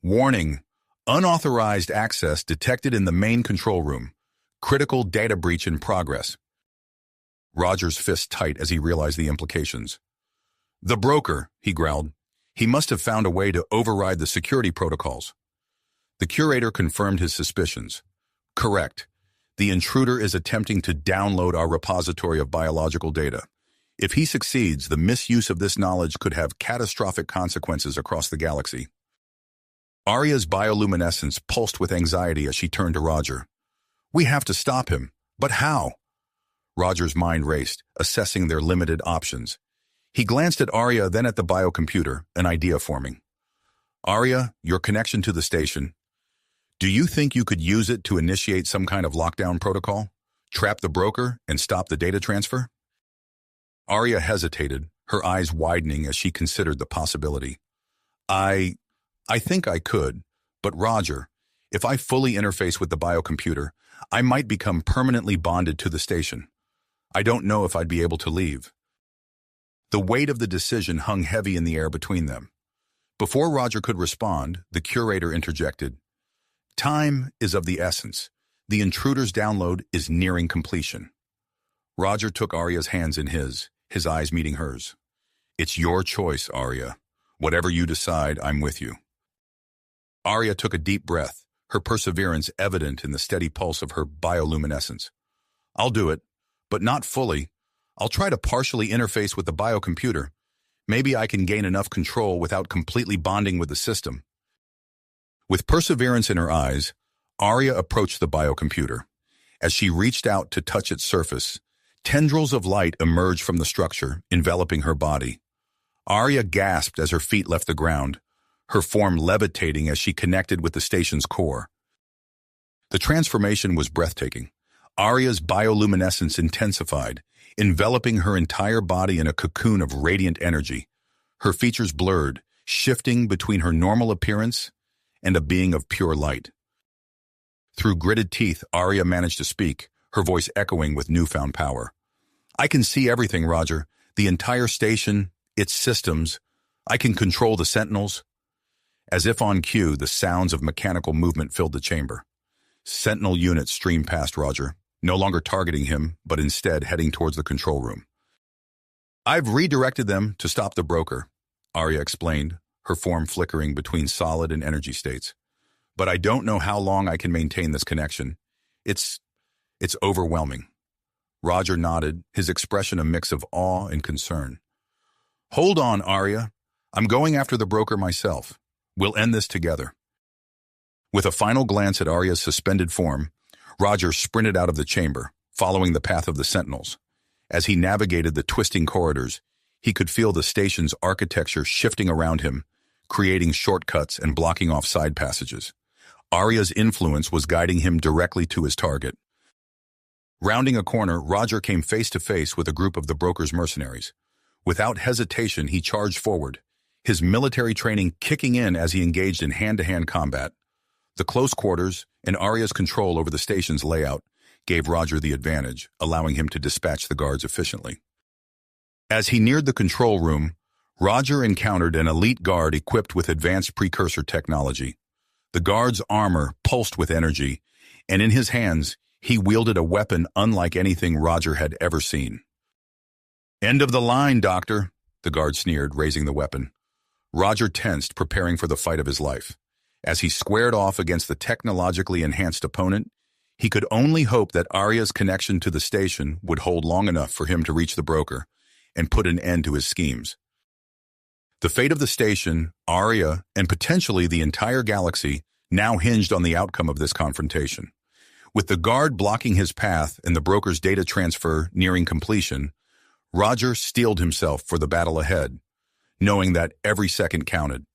"Warning! Unauthorized access detected in the main control room. Critical data breach in progress." Roger's fist tight as he realized the implications. "The broker," he growled. "He must have found a way to override the security protocols." The curator confirmed his suspicions. "Correct. The intruder is attempting to download our repository of biological data. If he succeeds, the misuse of this knowledge could have catastrophic consequences across the galaxy. Arya's bioluminescence pulsed with anxiety as she turned to Roger. We have to stop him. But how? Roger's mind raced, assessing their limited options. He glanced at Arya, then at the biocomputer, an idea forming. Arya, your connection to the station. Do you think you could use it to initiate some kind of lockdown protocol? Trap the broker and stop the data transfer? Arya hesitated, her eyes widening as she considered the possibility. I think I could, but Roger, if I fully interface with the biocomputer, I might become permanently bonded to the station. I don't know if I'd be able to leave. The weight of the decision hung heavy in the air between them. Before Roger could respond, the curator interjected. Time is of the essence. The intruder's download is nearing completion. Roger took Arya's hands in his eyes meeting hers. It's your choice, Arya. Whatever you decide, I'm with you. Arya took a deep breath, her perseverance evident in the steady pulse of her bioluminescence. I'll do it, but not fully. I'll try to partially interface with the biocomputer. Maybe I can gain enough control without completely bonding with the system. With perseverance in her eyes, Arya approached the biocomputer. As she reached out to touch its surface, tendrils of light emerged from the structure, enveloping her body. Arya gasped as her feet left the ground, her form levitating as she connected with the station's core. The transformation was breathtaking. Arya's bioluminescence intensified, enveloping her entire body in a cocoon of radiant energy. Her features blurred, shifting between her normal appearance and a being of pure light. Through gritted teeth, Arya managed to speak, her voice echoing with newfound power. I can see everything, Roger. The entire station, its systems. I can control the sentinels. As if on cue, the sounds of mechanical movement filled the chamber. Sentinel units streamed past Roger, no longer targeting him, but instead heading towards the control room. I've redirected them to stop the broker, Arya explained, her form flickering between solid and energy states. But I don't know how long I can maintain this connection. It's overwhelming. Roger nodded, his expression a mix of awe and concern. Hold on, Arya. I'm going after the broker myself. We'll end this together. With a final glance at Arya's suspended form, Roger sprinted out of the chamber, following the path of the sentinels. As he navigated the twisting corridors, he could feel the station's architecture shifting around him, creating shortcuts and blocking off side passages. Arya's influence was guiding him directly to his target. Rounding a corner, Roger came face to face with a group of the broker's mercenaries. Without hesitation, he charged forward, his military training kicking in as he engaged in hand-to-hand combat. The close quarters and Arya's control over the station's layout gave Roger the advantage, allowing him to dispatch the guards efficiently. As he neared the control room, Roger encountered an elite guard equipped with advanced precursor technology. The guard's armor pulsed with energy, and in his hands, he wielded a weapon unlike anything Roger had ever seen. End of the line, Doctor, the guard sneered, raising the weapon. Roger tensed, preparing for the fight of his life. As he squared off against the technologically enhanced opponent, he could only hope that Arya's connection to the station would hold long enough for him to reach the broker and put an end to his schemes. The fate of the station, Arya, and potentially the entire galaxy now hinged on the outcome of this confrontation. With the guard blocking his path and the broker's data transfer nearing completion, Roger steeled himself for the battle ahead, knowing that every second counted.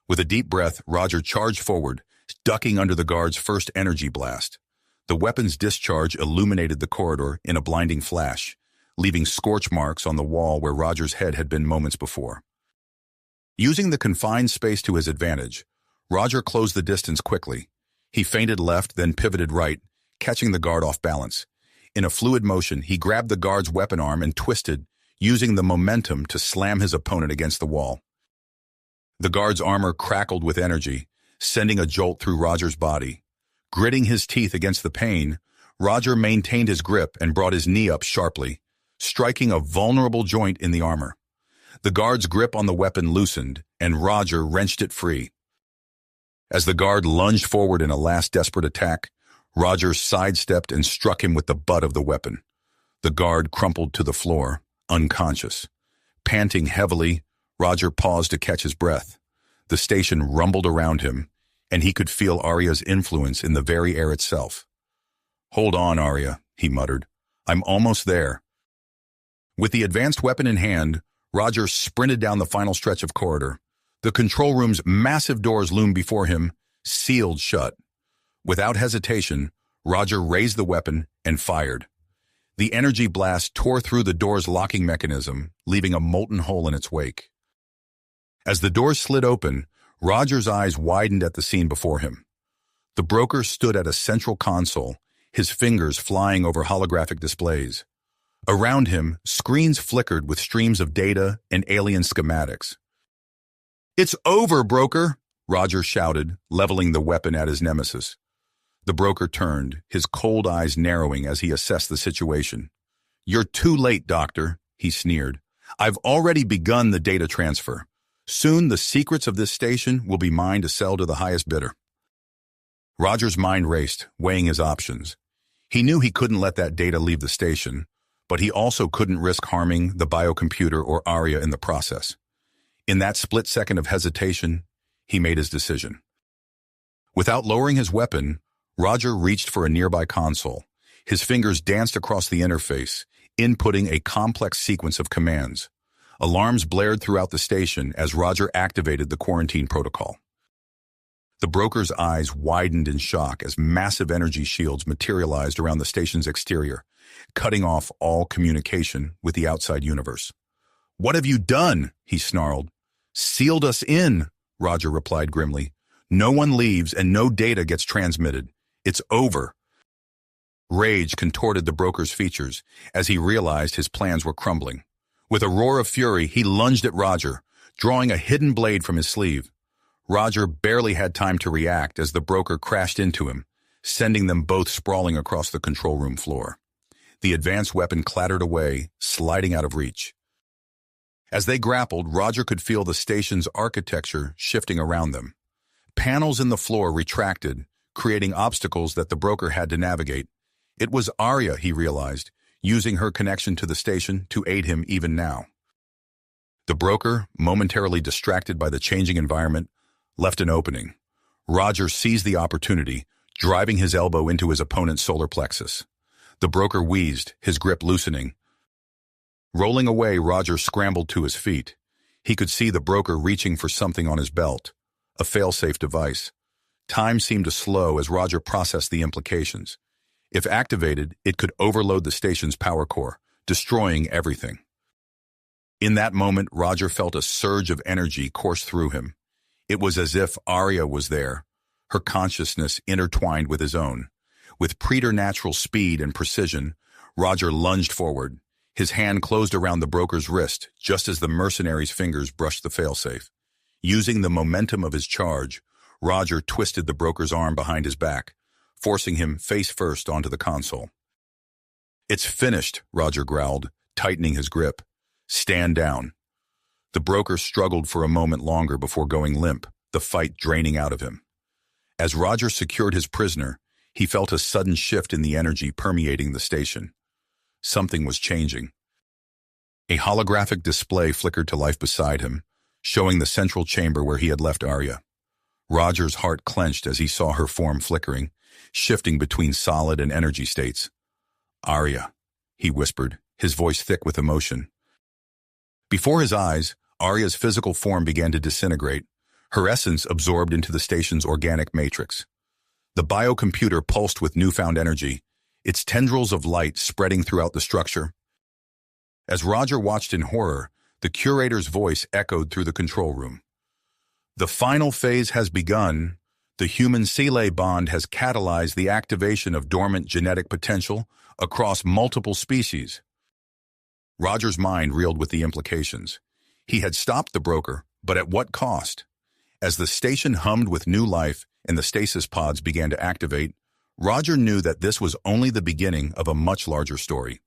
With a deep breath, Roger charged forward, ducking under the guard's first energy blast. The weapon's discharge illuminated the corridor in a blinding flash, leaving scorch marks on the wall where Roger's head had been moments before. Using the confined space to his advantage, Roger closed the distance quickly. He feinted left, then pivoted right, catching the guard off balance. In a fluid motion, he grabbed the guard's weapon arm and twisted, using the momentum to slam his opponent against the wall. The guard's armor crackled with energy, sending a jolt through Roger's body. Gritting his teeth against the pain, Roger maintained his grip and brought his knee up sharply, striking a vulnerable joint in the armor. The guard's grip on the weapon loosened, and Roger wrenched it free. As the guard lunged forward in a last desperate attack, Roger sidestepped and struck him with the butt of the weapon. The guard crumpled to the floor, unconscious. Panting heavily, Roger paused to catch his breath. The station rumbled around him, and he could feel Arya's influence in the very air itself. "Hold on, Arya," he muttered. "I'm almost there." With the advanced weapon in hand, Roger sprinted down the final stretch of corridor. The control room's massive doors loomed before him, sealed shut. Without hesitation, Roger raised the weapon and fired. The energy blast tore through the door's locking mechanism, leaving a molten hole in its wake. As the doors slid open, Roger's eyes widened at the scene before him. The broker stood at a central console, his fingers flying over holographic displays. Around him, screens flickered with streams of data and alien schematics. "It's over, broker!" Roger shouted, leveling the weapon at his nemesis. The broker turned, his cold eyes narrowing as he assessed the situation. "You're too late, Doctor," he sneered. "I've already begun the data transfer. Soon the secrets of this station will be mine to sell to the highest bidder." Roger's mind raced, weighing his options. He knew he couldn't let that data leave the station, but he also couldn't risk harming the biocomputer or Arya in the process. In that split second of hesitation, he made his decision. Without lowering his weapon, Roger reached for a nearby console. His fingers danced across the interface, inputting a complex sequence of commands. Alarms blared throughout the station as Roger activated the quarantine protocol. The broker's eyes widened in shock as massive energy shields materialized around the station's exterior, cutting off all communication with the outside universe. "What have you done?" he snarled. "Sealed us in," Roger replied grimly. "No one leaves and no data gets transmitted. It's over." Rage contorted the broker's features as he realized his plans were crumbling. With a roar of fury, he lunged at Roger, drawing a hidden blade from his sleeve. Roger barely had time to react as the broker crashed into him, sending them both sprawling across the control room floor. The advanced weapon clattered away, sliding out of reach. As they grappled, Roger could feel the station's architecture shifting around them. Panels in the floor retracted, creating obstacles that the broker had to navigate. It was Arya, he realized, using her connection to the station to aid him even now. The broker, momentarily distracted by the changing environment, left an opening. Roger seized the opportunity, driving his elbow into his opponent's solar plexus. The broker wheezed, his grip loosening. Rolling away, Roger scrambled to his feet. He could see the broker reaching for something on his belt, a fail-safe device. Time seemed to slow as Roger processed the implications. If activated, it could overload the station's power core, destroying everything. In that moment, Roger felt a surge of energy course through him. It was as if Arya was there, her consciousness intertwined with his own. With preternatural speed and precision, Roger lunged forward. His hand closed around the broker's wrist, just as the mercenary's fingers brushed the failsafe. Using the momentum of his charge, Roger twisted the broker's arm behind his back, forcing him face first onto the console. "It's finished," Roger growled, tightening his grip. "Stand down." The broker struggled for a moment longer before going limp, the fight draining out of him. As Roger secured his prisoner, he felt a sudden shift in the energy permeating the station. Something was changing. A holographic display flickered to life beside him, showing the central chamber where he had left Arya. Roger's heart clenched as he saw her form flickering, shifting between solid and energy states. "Arya," he whispered, his voice thick with emotion. Before his eyes, Arya's physical form began to disintegrate, her essence absorbed into the station's organic matrix. The biocomputer pulsed with newfound energy, its tendrils of light spreading throughout the structure. As Roger watched in horror, the curator's voice echoed through the control room. "The final phase has begun. The human-Sele bond has catalyzed the activation of dormant genetic potential across multiple species." Roger's mind reeled with the implications. He had stopped the broker, but at what cost? As the station hummed with new life and the stasis pods began to activate, Roger knew that this was only the beginning of a much larger story.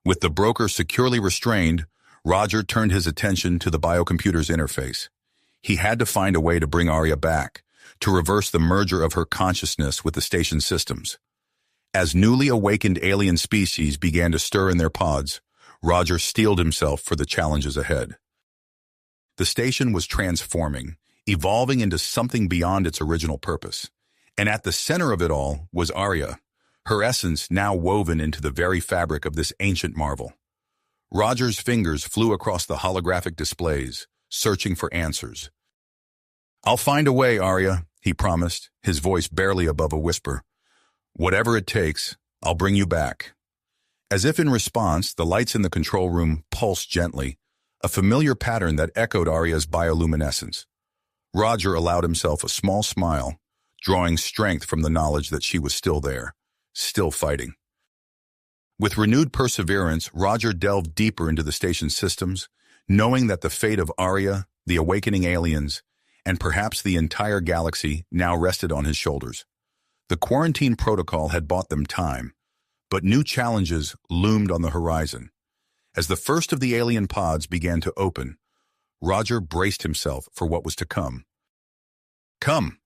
With the broker securely restrained, Roger turned his attention to the biocomputer's interface. He had to find a way to bring Arya back, to reverse the merger of her consciousness with the station's systems. As newly awakened alien species began to stir in their pods, Roger steeled himself for the challenges ahead. The station was transforming, evolving into something beyond its original purpose. And at the center of it all was Arya, her essence now woven into the very fabric of this ancient marvel. Roger's fingers flew across the holographic displays, searching for answers. "I'll find a way, Arya," he promised, his voice barely above a whisper. "Whatever it takes, I'll bring you back." As if in response, the lights in the control room pulsed gently, a familiar pattern that echoed Arya's bioluminescence. Roger allowed himself a small smile, drawing strength from the knowledge that she was still there, still fighting. With renewed perseverance, Roger delved deeper into the station's systems, knowing that the fate of Arya, the awakening aliens, and perhaps the entire galaxy now rested on his shoulders. The quarantine protocol had bought them time, but new challenges loomed on the horizon. As the first of the alien pods began to open, Roger braced himself for what was to come. "Come!"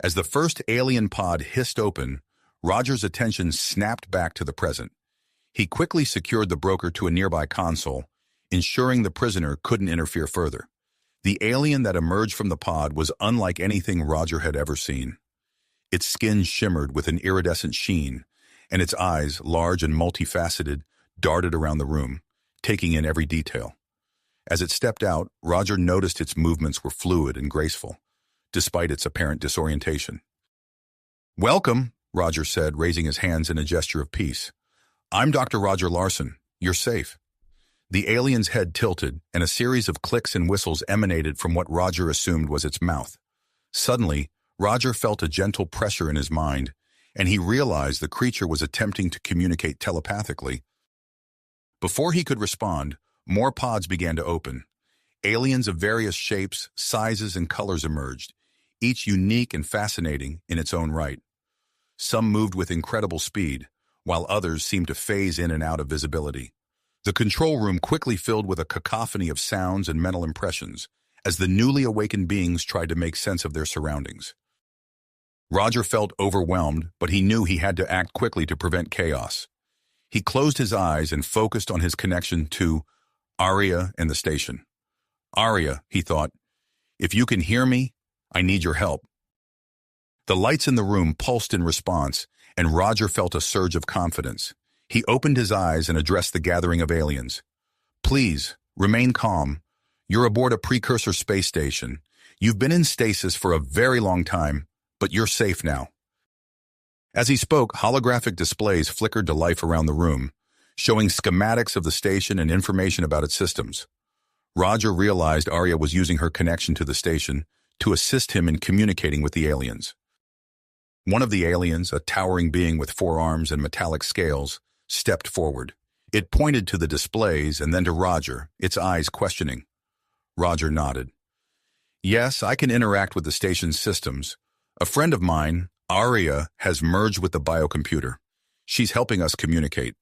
As the first alien pod hissed open, Roger's attention snapped back to the present. He quickly secured the broker to a nearby console, ensuring the prisoner couldn't interfere further. The alien that emerged from the pod was unlike anything Roger had ever seen. Its skin shimmered with an iridescent sheen, and its eyes, large and multifaceted, darted around the room, taking in every detail. As it stepped out, Roger noticed its movements were fluid and graceful, despite its apparent disorientation. "Welcome," Roger said, raising his hands in a gesture of peace. "I'm Dr. Roger Larson. You're safe." The alien's head tilted, and a series of clicks and whistles emanated from what Roger assumed was its mouth. Suddenly, Roger felt a gentle pressure in his mind, and he realized the creature was attempting to communicate telepathically. Before he could respond, more pods began to open. Aliens of various shapes, sizes, and colors emerged, each unique and fascinating in its own right. Some moved with incredible speed, while others seemed to phase in and out of visibility. The control room quickly filled with a cacophony of sounds and mental impressions, as the newly awakened beings tried to make sense of their surroundings. Roger felt overwhelmed, but he knew he had to act quickly to prevent chaos. He closed his eyes and focused on his connection to Arya and the station. "Arya," he thought, "if you can hear me, I need your help." The lights in the room pulsed in response, and Roger felt a surge of confidence. He opened his eyes and addressed the gathering of aliens. "Please, remain calm. You're aboard a precursor space station. You've been in stasis for a very long time, but you're safe now." As he spoke, holographic displays flickered to life around the room, showing schematics of the station and information about its systems. Roger realized Arya was using her connection to the station to assist him in communicating with the aliens. One of the aliens, a towering being with 4 arms and metallic scales, stepped forward. It pointed to the displays and then to Roger, its eyes questioning. Roger nodded. "Yes, I can interact with the station's systems. A friend of mine, Arya, has merged with the biocomputer. She's helping us communicate."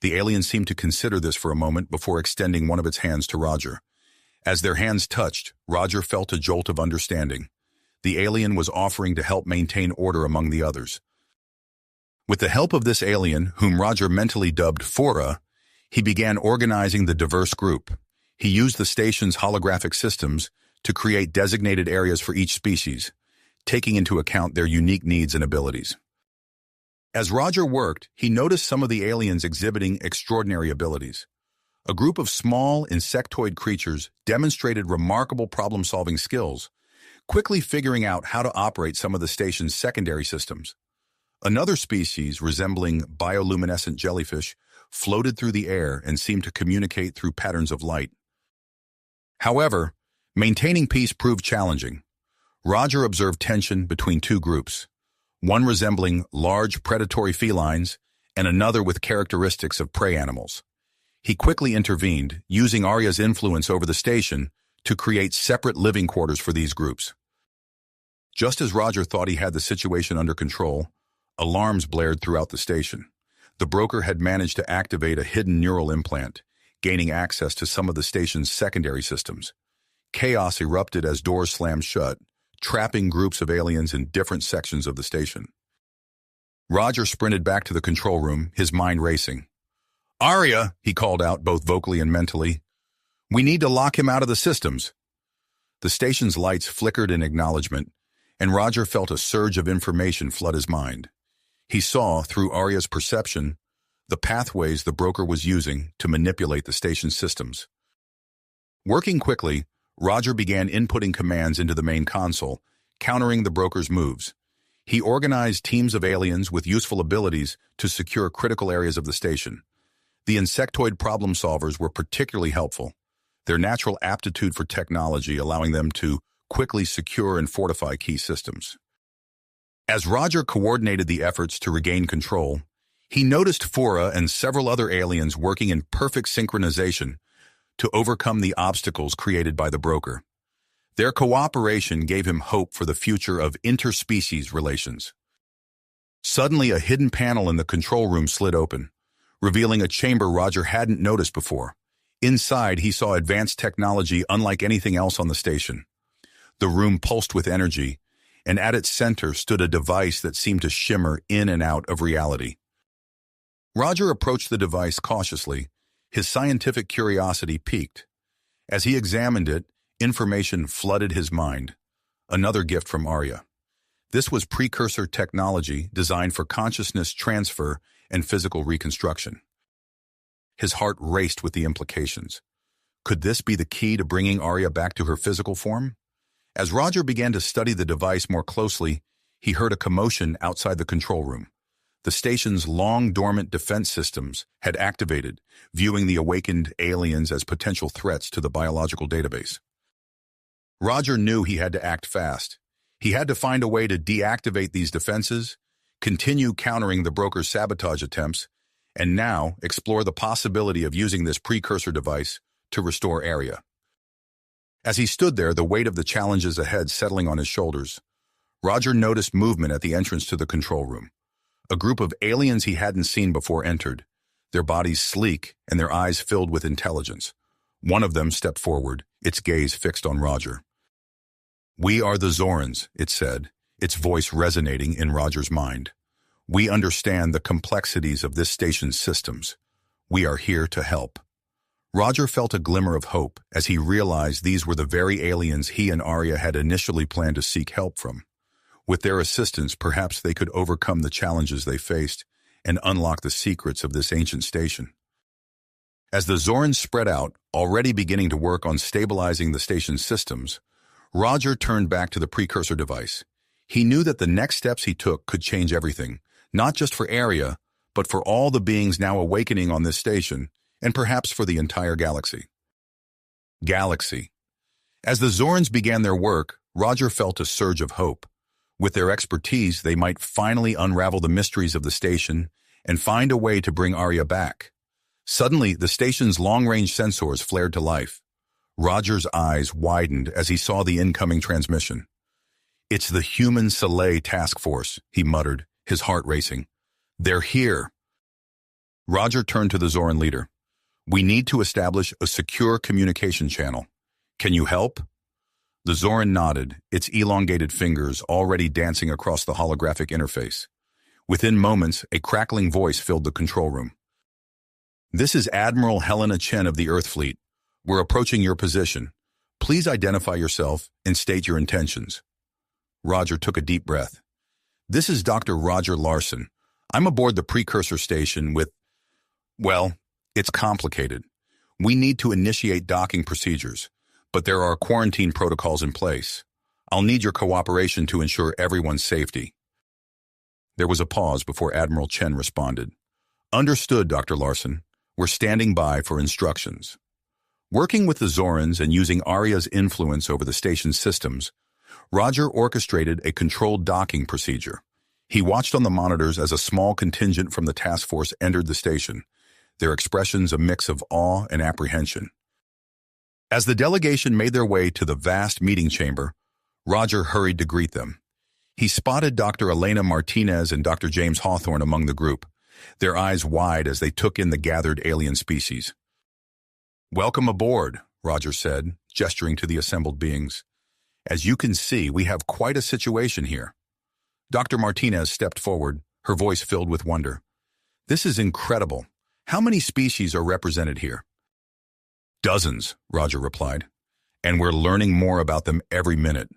The alien seemed to consider this for a moment before extending one of its hands to Roger. As their hands touched, Roger felt a jolt of understanding. The alien was offering to help maintain order among the others. With the help of this alien, whom Roger mentally dubbed Fora, he began organizing the diverse group. He used the station's holographic systems to create designated areas for each species, taking into account their unique needs and abilities. As Roger worked, he noticed some of the aliens exhibiting extraordinary abilities. A group of small, insectoid creatures demonstrated remarkable problem-solving skills, quickly figuring out how to operate some of the station's secondary systems. Another species, resembling bioluminescent jellyfish, floated through the air and seemed to communicate through patterns of light. However, maintaining peace proved challenging. Roger observed tension between 2 groups, one resembling large predatory felines and another with characteristics of prey animals. He quickly intervened, using Arya's influence over the station to create separate living quarters for these groups. Just as Roger thought he had the situation under control, alarms blared throughout the station. The broker had managed to activate a hidden neural implant, gaining access to some of the station's secondary systems. Chaos erupted as doors slammed shut, trapping groups of aliens in different sections of the station. Roger sprinted back to the control room, his mind racing. "Arya," he called out both vocally and mentally. "We need to lock him out of the systems." The station's lights flickered in acknowledgement, and Roger felt a surge of information flood his mind. He saw, through Arya's perception, the pathways the broker was using to manipulate the station's systems. Working quickly, Roger began inputting commands into the main console, countering the broker's moves. He organized teams of aliens with useful abilities to secure critical areas of the station. The insectoid problem solvers were particularly helpful, their natural aptitude for technology allowing them to quickly secure and fortify key systems. As Roger coordinated the efforts to regain control, he noticed Fura and several other aliens working in perfect synchronization to overcome the obstacles created by the broker. Their cooperation gave him hope for the future of interspecies relations. Suddenly, a hidden panel in the control room slid open, revealing a chamber Roger hadn't noticed before. Inside, he saw advanced technology unlike anything else on the station. The room pulsed with energy, and at its center stood a device that seemed to shimmer in and out of reality. Roger approached the device cautiously, his scientific curiosity piqued. As he examined it, information flooded his mind. Another gift from Arya. This was precursor technology designed for consciousness transfer and physical reconstruction. His heart raced with the implications. Could this be the key to bringing Arya back to her physical form? As Roger began to study the device more closely, he heard a commotion outside the control room. The station's long-dormant defense systems had activated, viewing the awakened aliens as potential threats to the biological database. Roger knew he had to act fast. He had to find a way to deactivate these defenses, continue countering the broker's sabotage attempts, and now explore the possibility of using this precursor device to restore Arya. As he stood there, the weight of the challenges ahead settling on his shoulders, Roger noticed movement at the entrance to the control room. A group of aliens he hadn't seen before entered, their bodies sleek and their eyes filled with intelligence. One of them stepped forward, its gaze fixed on Roger. "We are the Zorans," it said, its voice resonating in Roger's mind. "We understand the complexities of this station's systems. We are here to help." Roger felt a glimmer of hope as he realized these were the very aliens he and Arya had initially planned to seek help from. With their assistance, perhaps they could overcome the challenges they faced and unlock the secrets of this ancient station. As the Zorans spread out, already beginning to work on stabilizing the station's systems, Roger turned back to the precursor device. He knew that the next steps he took could change everything, not just for Arya, but for all the beings now awakening on this station, and perhaps for the entire galaxy. As the Zorans began their work, Roger felt a surge of hope. With their expertise, they might finally unravel the mysteries of the station and find a way to bring Arya back. Suddenly, the station's long-range sensors flared to life. Roger's eyes widened as he saw the incoming transmission. "It's the Human Soleil Task Force," he muttered, his heart racing. "They're here." Roger turned to the Zoran leader. "We need to establish a secure communication channel. Can you help?" The Zoran nodded, its elongated fingers already dancing across the holographic interface. Within moments, a crackling voice filled the control room. "This is Admiral Helena Chen of the Earth Fleet. We're approaching your position. Please identify yourself and state your intentions." Roger took a deep breath. "This is Dr. Roger Larson. I'm aboard the precursor station with... Well, it's complicated. We need to initiate docking procedures, but there are quarantine protocols in place. I'll need your cooperation to ensure everyone's safety." There was a pause before Admiral Chen responded. "Understood, Dr. Larson. We're standing by for instructions." Working with the Zorans and using Arya's influence over the station's systems, Roger orchestrated a controlled docking procedure. He watched on the monitors as a small contingent from the task force entered the station, their expressions a mix of awe and apprehension. As the delegation made their way to the vast meeting chamber, Roger hurried to greet them. He spotted Dr. Elena Martinez and Dr. James Hawthorne among the group, their eyes wide as they took in the gathered alien species. "Welcome aboard," Roger said, gesturing to the assembled beings. "As you can see, we have quite a situation here." Dr. Martinez stepped forward, her voice filled with wonder. "This is incredible. How many species are represented here?" "Dozens," Roger replied. "And we're learning more about them every minute.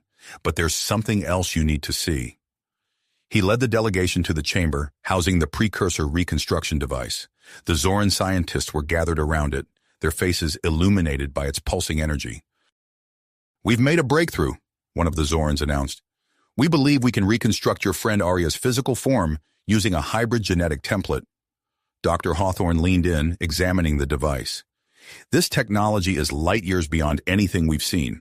But there's something else you need to see." He led the delegation to the chamber, housing the precursor reconstruction device. The Zoran scientists were gathered around it, their faces illuminated by its pulsing energy. "We've made a breakthrough," one of the Zorans announced. "We believe we can reconstruct your friend Arya's physical form using a hybrid genetic template." Dr. Hawthorne leaned in, examining the device. "This technology is light years beyond anything we've seen.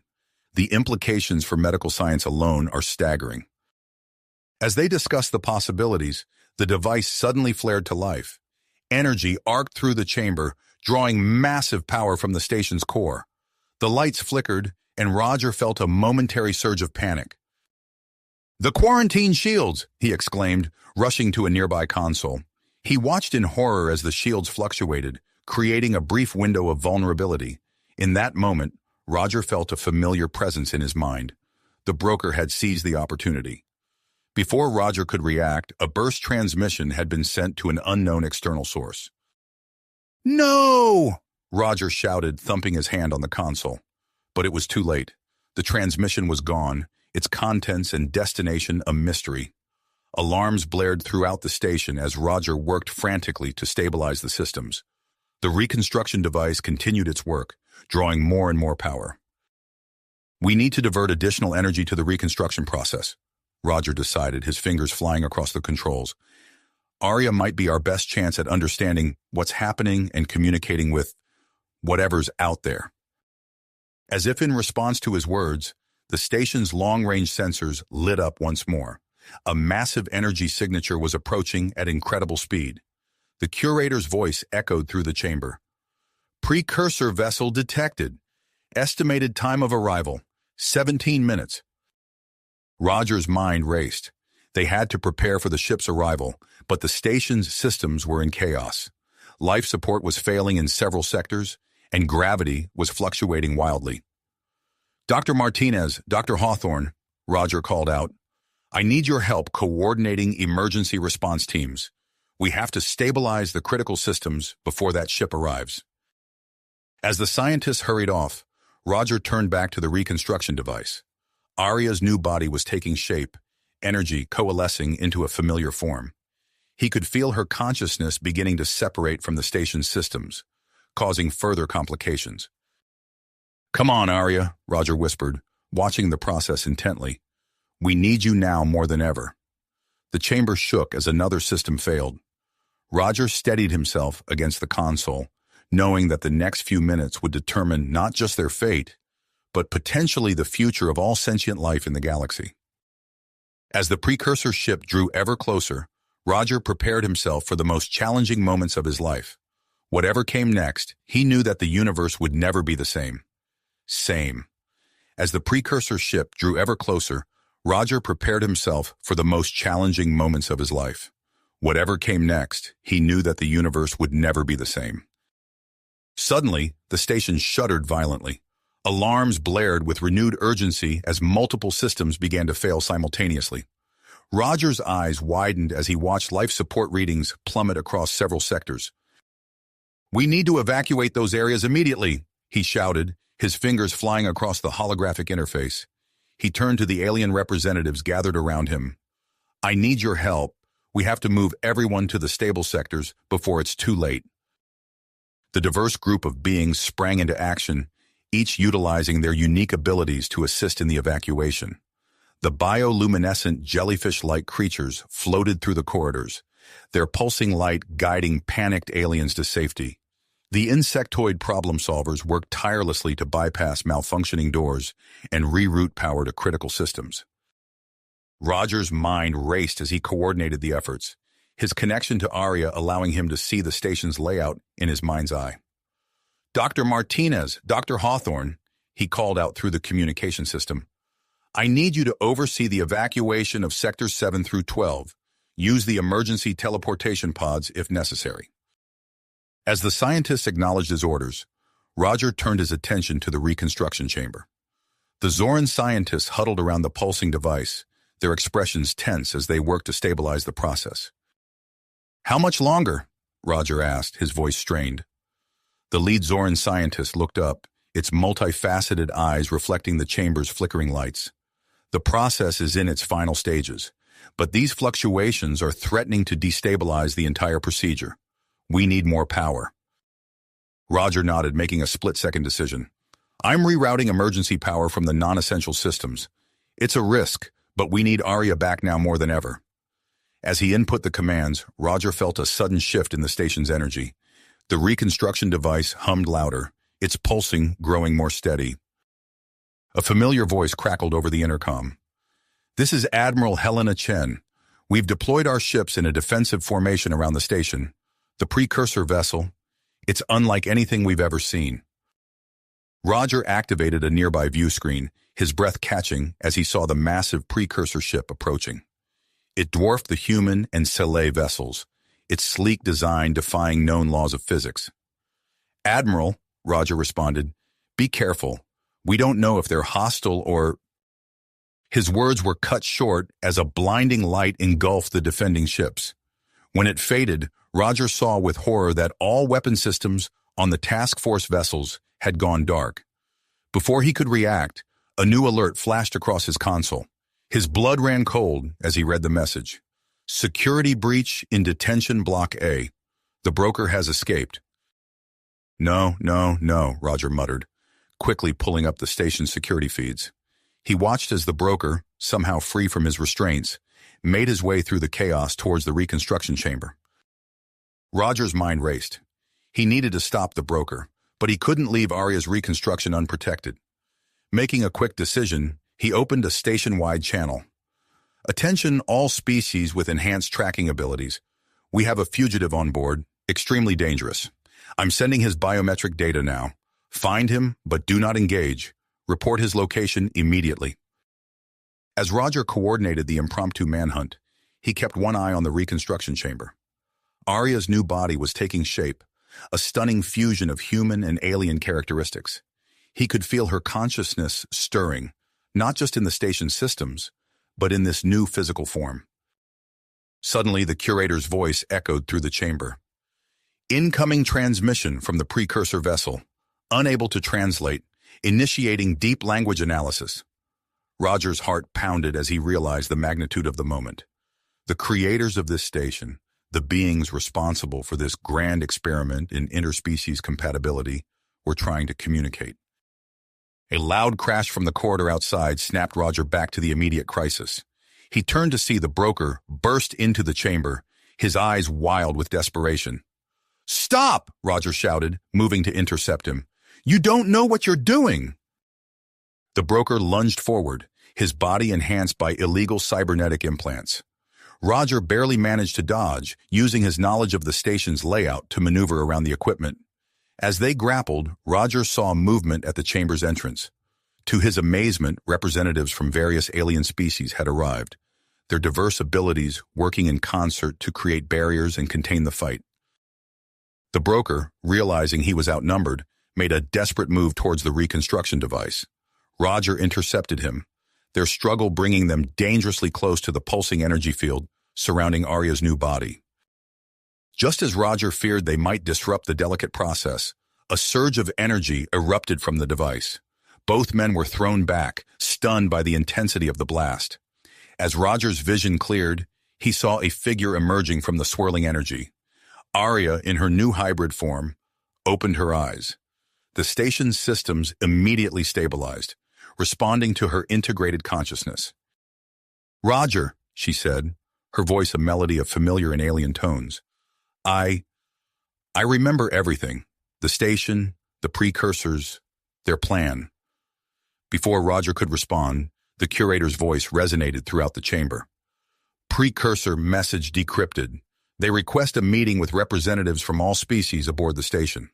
The implications for medical science alone are staggering." As they discussed the possibilities, the device suddenly flared to life. Energy arced through the chamber, drawing massive power from the station's core. The lights flickered, and Roger felt a momentary surge of panic. "The quarantine shields!" he exclaimed, rushing to a nearby console. He watched in horror as the shields fluctuated, creating a brief window of vulnerability. In that moment, Roger felt a familiar presence in his mind. The broker had seized the opportunity. Before Roger could react, a burst transmission had been sent to an unknown external source. "No!" Roger shouted, thumping his hand on the console. But it was too late. The transmission was gone, its contents and destination a mystery. Alarms blared throughout the station as Roger worked frantically to stabilize the systems. The reconstruction device continued its work, drawing more and more power. "We need to divert additional energy to the reconstruction process," Roger decided, his fingers flying across the controls. "Arya might be our best chance at understanding what's happening and communicating with whatever's out there." As if in response to his words, the station's long-range sensors lit up once more. A massive energy signature was approaching at incredible speed. The curator's voice echoed through the chamber. "Precursor vessel detected. Estimated time of arrival, 17 minutes. Roger's mind raced. They had to prepare for the ship's arrival, but the station's systems were in chaos. Life support was failing in several sectors, and gravity was fluctuating wildly. "Dr. Martinez, Dr. Hawthorne," Roger called out, "I need your help coordinating emergency response teams. We have to stabilize the critical systems before that ship arrives." As the scientists hurried off, Roger turned back to the reconstruction device. Arya's new body was taking shape, energy coalescing into a familiar form. He could feel her consciousness beginning to separate from the station's systems, causing further complications. "Come on, Arya," Roger whispered, watching the process intently. "We need you now more than ever." The chamber shook as another system failed. Roger steadied himself against the console, knowing that the next few minutes would determine not just their fate, but potentially the future of all sentient life in the galaxy. As the precursor ship drew ever closer, Roger prepared himself for the most challenging moments of his life. Whatever came next, he knew that the universe would never be the same. As the precursor ship drew ever closer, Roger prepared himself for the most challenging moments of his life. Whatever came next, he knew that the universe would never be the same. Suddenly, the station shuddered violently. Alarms blared with renewed urgency as multiple systems began to fail simultaneously. Roger's eyes widened as he watched life support readings plummet across several sectors. "We need to evacuate those areas immediately," he shouted, his fingers flying across the holographic interface. He turned to the alien representatives gathered around him. "I need your help. We have to move everyone to the stable sectors before it's too late." The diverse group of beings sprang into action, each utilizing their unique abilities to assist in the evacuation. The bioluminescent jellyfish-like creatures floated through the corridors, their pulsing light guiding panicked aliens to safety. The insectoid problem-solvers worked tirelessly to bypass malfunctioning doors and reroute power to critical systems. Roger's mind raced as he coordinated the efforts, his connection to Arya allowing him to see the station's layout in his mind's eye. "Dr. Martinez, Dr. Hawthorne," he called out through the communication system, "I need you to oversee the evacuation of Sectors 7 through 12. Use the emergency teleportation pods if necessary." As the scientists acknowledged his orders, Roger turned his attention to the reconstruction chamber. The Zoran scientists huddled around the pulsing device, their expressions tense as they worked to stabilize the process. How much longer? Roger asked, his voice strained. The lead Zoran scientist looked up, its multifaceted eyes reflecting the chamber's flickering lights. The process is in its final stages, but these fluctuations are threatening to destabilize the entire procedure. We need more power. Roger nodded, making a split-second decision. I'm rerouting emergency power from the non-essential systems. It's a risk, but we need Arya back now more than ever. As he input the commands, Roger felt a sudden shift in the station's energy. The reconstruction device hummed louder, its pulsing growing more steady. A familiar voice crackled over the intercom. This is Admiral Helena Chen. We've deployed our ships in a defensive formation around the station. The precursor vessel. It's unlike anything we've ever seen. Roger activated a nearby view screen, his breath catching as he saw the massive precursor ship approaching. It dwarfed the human and Sele vessels, its sleek design defying known laws of physics. Admiral, Roger responded, be careful. We don't know if they're hostile or... His words were cut short as a blinding light engulfed the defending ships. When it faded, Roger saw with horror that all weapon systems on the task force vessels had gone dark. Before he could react, a new alert flashed across his console. His blood ran cold as he read the message. Security breach in detention block A. The broker has escaped. No, Roger muttered, quickly pulling up the station's security feeds. He watched as the broker, somehow free from his restraints, made his way through the chaos towards the reconstruction chamber. Roger's mind raced. He needed to stop the broker, but he couldn't leave Arya's reconstruction unprotected. Making a quick decision, he opened a station-wide channel. Attention all species with enhanced tracking abilities. We have a fugitive on board, extremely dangerous. I'm sending his biometric data now. Find him, but do not engage. Report his location immediately. As Roger coordinated the impromptu manhunt, he kept one eye on the reconstruction chamber. Arya's new body was taking shape, a stunning fusion of human and alien characteristics. He could feel her consciousness stirring, not just in the station's systems, but in this new physical form. Suddenly, the curator's voice echoed through the chamber. Incoming transmission from the precursor vessel. Unable to translate, initiating deep language analysis. Roger's heart pounded as he realized the magnitude of the moment. The creators of this station, the beings responsible for this grand experiment in interspecies compatibility, were trying to communicate. A loud crash from the corridor outside snapped Roger back to the immediate crisis. He turned to see the broker burst into the chamber, his eyes wild with desperation. "Stop!" Roger shouted, moving to intercept him. "You don't know what you're doing!" The broker lunged forward, his body enhanced by illegal cybernetic implants. Roger barely managed to dodge, using his knowledge of the station's layout to maneuver around the equipment. As they grappled, Roger saw movement at the chamber's entrance. To his amazement, representatives from various alien species had arrived, their diverse abilities working in concert to create barriers and contain the fight. The broker, realizing he was outnumbered, made a desperate move towards the reconstruction device. Roger intercepted him, their struggle bringing them dangerously close to the pulsing energy field surrounding Arya's new body. Just as Roger feared they might disrupt the delicate process, a surge of energy erupted from the device. Both men were thrown back, stunned by the intensity of the blast. As Roger's vision cleared, he saw a figure emerging from the swirling energy. Arya, in her new hybrid form, opened her eyes. The station's systems immediately stabilized, responding to her integrated consciousness. "Roger," she said, her voice a melody of familiar and alien tones. I remember everything. The station, the precursors, their plan." Before Roger could respond, the curator's voice resonated throughout the chamber. "Precursor message decrypted. They request a meeting with representatives from all species aboard the station."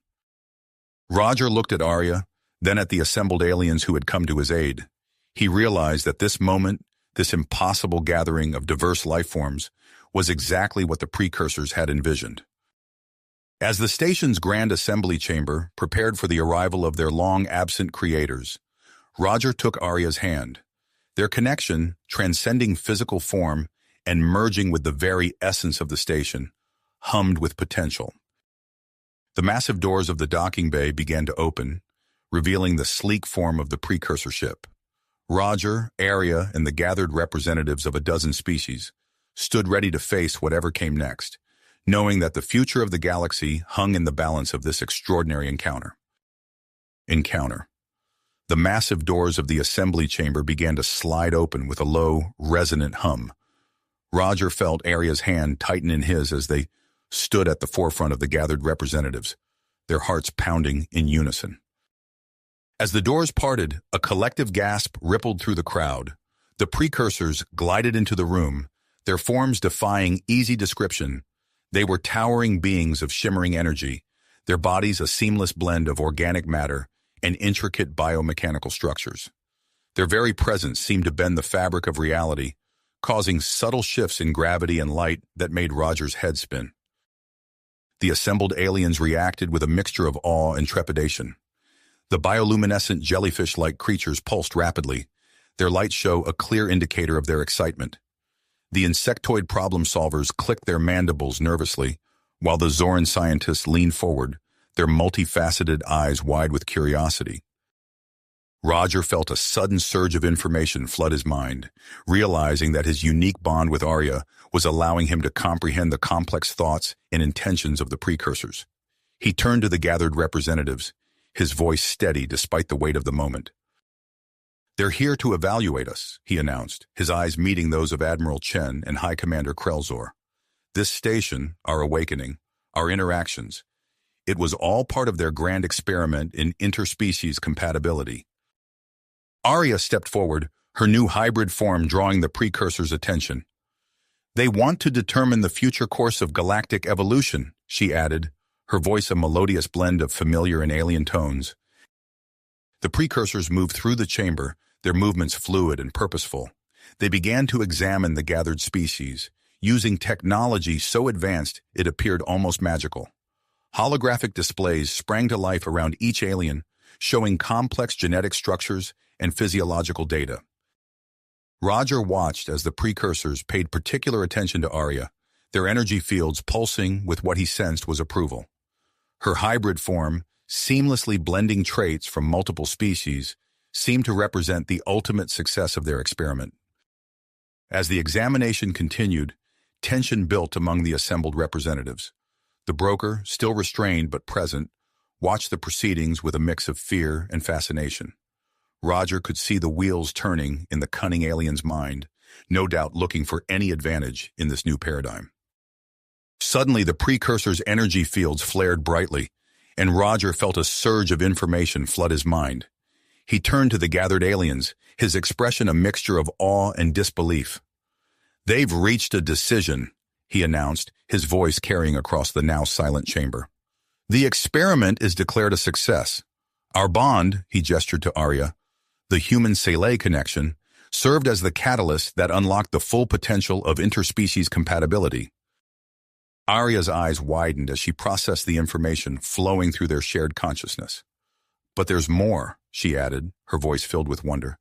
Roger looked at Arya, then at the assembled aliens who had come to his aid. He realized that this moment, this impossible gathering of diverse life forms, was exactly what the precursors had envisioned. As the station's grand assembly chamber prepared for the arrival of their long-absent creators, Roger took Arya's hand. Their connection, transcending physical form and merging with the very essence of the station, hummed with potential. The massive doors of the docking bay began to open, revealing the sleek form of the precursor ship. Roger, Aria, and the gathered representatives of a dozen species stood ready to face whatever came next, knowing that the future of the galaxy hung in the balance of this extraordinary encounter. The massive doors of the assembly chamber began to slide open with a low, resonant hum. Roger felt Aria's hand tighten in his as they stood at the forefront of the gathered representatives, their hearts pounding in unison. As the doors parted, a collective gasp rippled through the crowd. The precursors glided into the room, their forms defying easy description. They were towering beings of shimmering energy, their bodies a seamless blend of organic matter and intricate biomechanical structures. Their very presence seemed to bend the fabric of reality, causing subtle shifts in gravity and light that made Roger's head spin. The assembled aliens reacted with a mixture of awe and trepidation. The bioluminescent jellyfish-like creatures pulsed rapidly, their light show a clear indicator of their excitement. The insectoid problem-solvers clicked their mandibles nervously, while the Zoran scientists leaned forward, their multifaceted eyes wide with curiosity. Roger felt a sudden surge of information flood his mind, realizing that his unique bond with Aria was allowing him to comprehend the complex thoughts and intentions of the precursors. He turned to the gathered representatives, his voice steady despite the weight of the moment. "They're here to evaluate us," he announced, his eyes meeting those of Admiral Chen and High Commander Krelzor. "This station, our awakening, our interactions, it was all part of their grand experiment in interspecies compatibility." Aria stepped forward, her new hybrid form drawing the precursors' attention. "They want to determine the future course of galactic evolution," she added, her voice a melodious blend of familiar and alien tones. The precursors moved through the chamber, their movements fluid and purposeful. They began to examine the gathered species, using technology so advanced it appeared almost magical. Holographic displays sprang to life around each alien, showing complex genetic structures and physiological data. Roger watched as the precursors paid particular attention to Aria, their energy fields pulsing with what he sensed was approval. Her hybrid form, seamlessly blending traits from multiple species, seemed to represent the ultimate success of their experiment. As the examination continued, tension built among the assembled representatives. The broker, still restrained but present, watched the proceedings with a mix of fear and fascination. Roger could see the wheels turning in the cunning alien's mind, no doubt looking for any advantage in this new paradigm. Suddenly, the precursor's energy fields flared brightly, and Roger felt a surge of information flood his mind. He turned to the gathered aliens, his expression a mixture of awe and disbelief. "They've reached a decision," he announced, his voice carrying across the now silent chamber. "The experiment is declared a success. Our bond," he gestured to Aria, the human-Sele connection, served as the catalyst that unlocked the full potential of interspecies compatibility. Aria's eyes widened as she processed the information flowing through their shared consciousness. "But there's more," she added, her voice filled with wonder.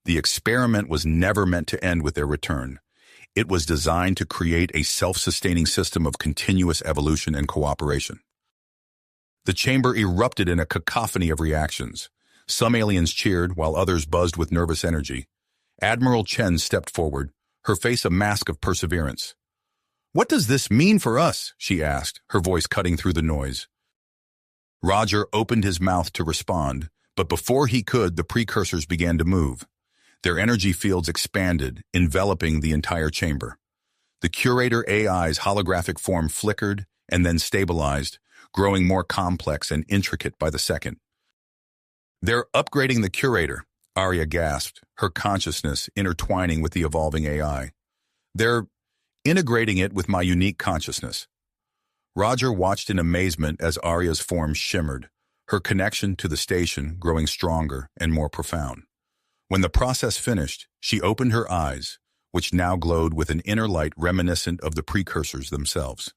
"The experiment was never meant to end with their return. It was designed to create a self-sustaining system of continuous evolution and cooperation." The chamber erupted in a cacophony of reactions. Some aliens cheered, while others buzzed with nervous energy. Admiral Chen stepped forward, her face a mask of perseverance. "What does this mean for us?" she asked, her voice cutting through the noise. Roger opened his mouth to respond, but before he could, the precursors began to move. Their energy fields expanded, enveloping the entire chamber. The Curator AI's holographic form flickered and then stabilized, growing more complex and intricate by the second. "They're upgrading the Curator," Aria gasped, her consciousness intertwining with the evolving AI. "They're integrating it with my unique consciousness." Roger watched in amazement as Aria's form shimmered, her connection to the station growing stronger and more profound. When the process finished, she opened her eyes, which now glowed with an inner light reminiscent of the precursors themselves.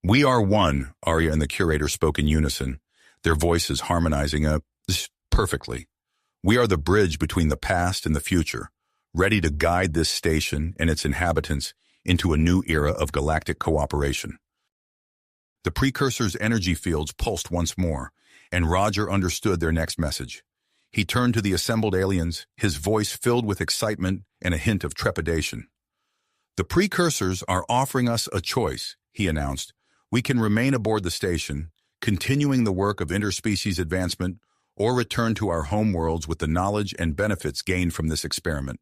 "We are one," Aria and the Curator spoke in unison, their voices harmonizing perfectly. "We are the bridge between the past and the future, ready to guide this station and its inhabitants into a new era of galactic cooperation." The precursor's energy fields pulsed once more, and Roger understood their next message. He turned to the assembled aliens, his voice filled with excitement and a hint of trepidation. "The precursors are offering us a choice," he announced. "We can remain aboard the station, continuing the work of interspecies advancement, or return to our homeworlds with the knowledge and benefits gained from this experiment."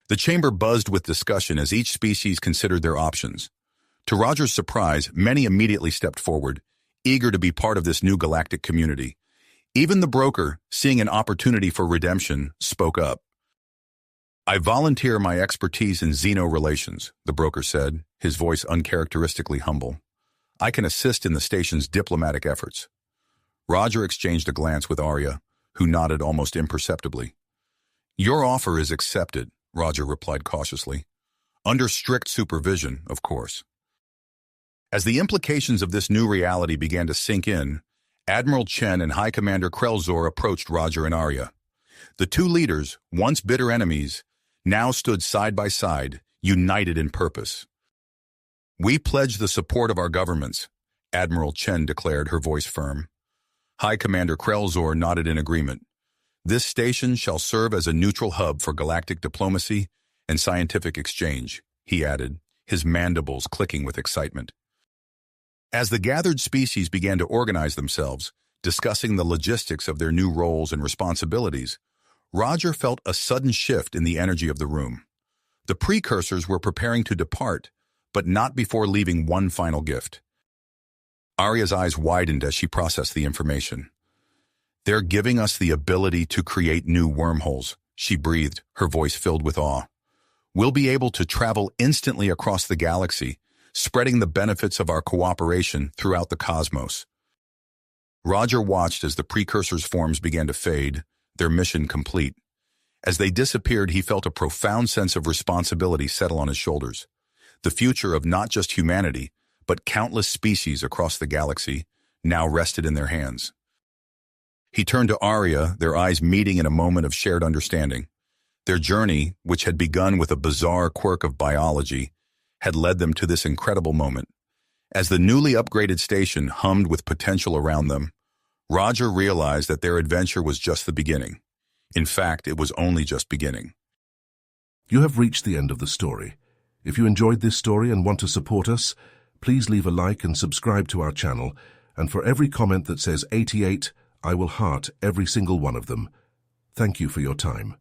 The chamber buzzed with discussion as each species considered their options. To Roger's surprise, many immediately stepped forward, eager to be part of this new galactic community. Even the broker, seeing an opportunity for redemption, spoke up. "I volunteer my expertise in xeno-relations," the broker said, his voice uncharacteristically humble. "I can assist in the station's diplomatic efforts." Roger exchanged a glance with Arya, who nodded almost imperceptibly. "Your offer is accepted," Roger replied cautiously. "Under strict supervision, of course." As the implications of this new reality began to sink in, Admiral Chen and High Commander Krelzor approached Roger and Arya. The two leaders, once bitter enemies, now stood side by side, united in purpose. "We pledge the support of our governments," Admiral Chen declared, her voice firm. High Commander Krelzor nodded in agreement. "This station shall serve as a neutral hub for galactic diplomacy and scientific exchange," he added, his mandibles clicking with excitement. As the gathered species began to organize themselves, discussing the logistics of their new roles and responsibilities, Roger felt a sudden shift in the energy of the room. The precursors were preparing to depart, but not before leaving one final gift. Arya's eyes widened as she processed the information. "They're giving us the ability to create new wormholes," she breathed, her voice filled with awe. "We'll be able to travel instantly across the galaxy, spreading the benefits of our cooperation throughout the cosmos." Roger watched as the precursors' forms began to fade, their mission complete. As they disappeared, he felt a profound sense of responsibility settle on his shoulders. The future of not just humanity, but countless species across the galaxy, now rested in their hands. He turned to Arya, their eyes meeting in a moment of shared understanding. Their journey, which had begun with a bizarre quirk of biology, had led them to this incredible moment. As the newly upgraded station hummed with potential around them, Roger realized that their adventure was just the beginning. In fact, it was only just beginning. You have reached the end of the story. If you enjoyed this story and want to support us, please leave a like and subscribe to our channel, and for every comment that says 88, I will heart every single one of them. Thank you for your time.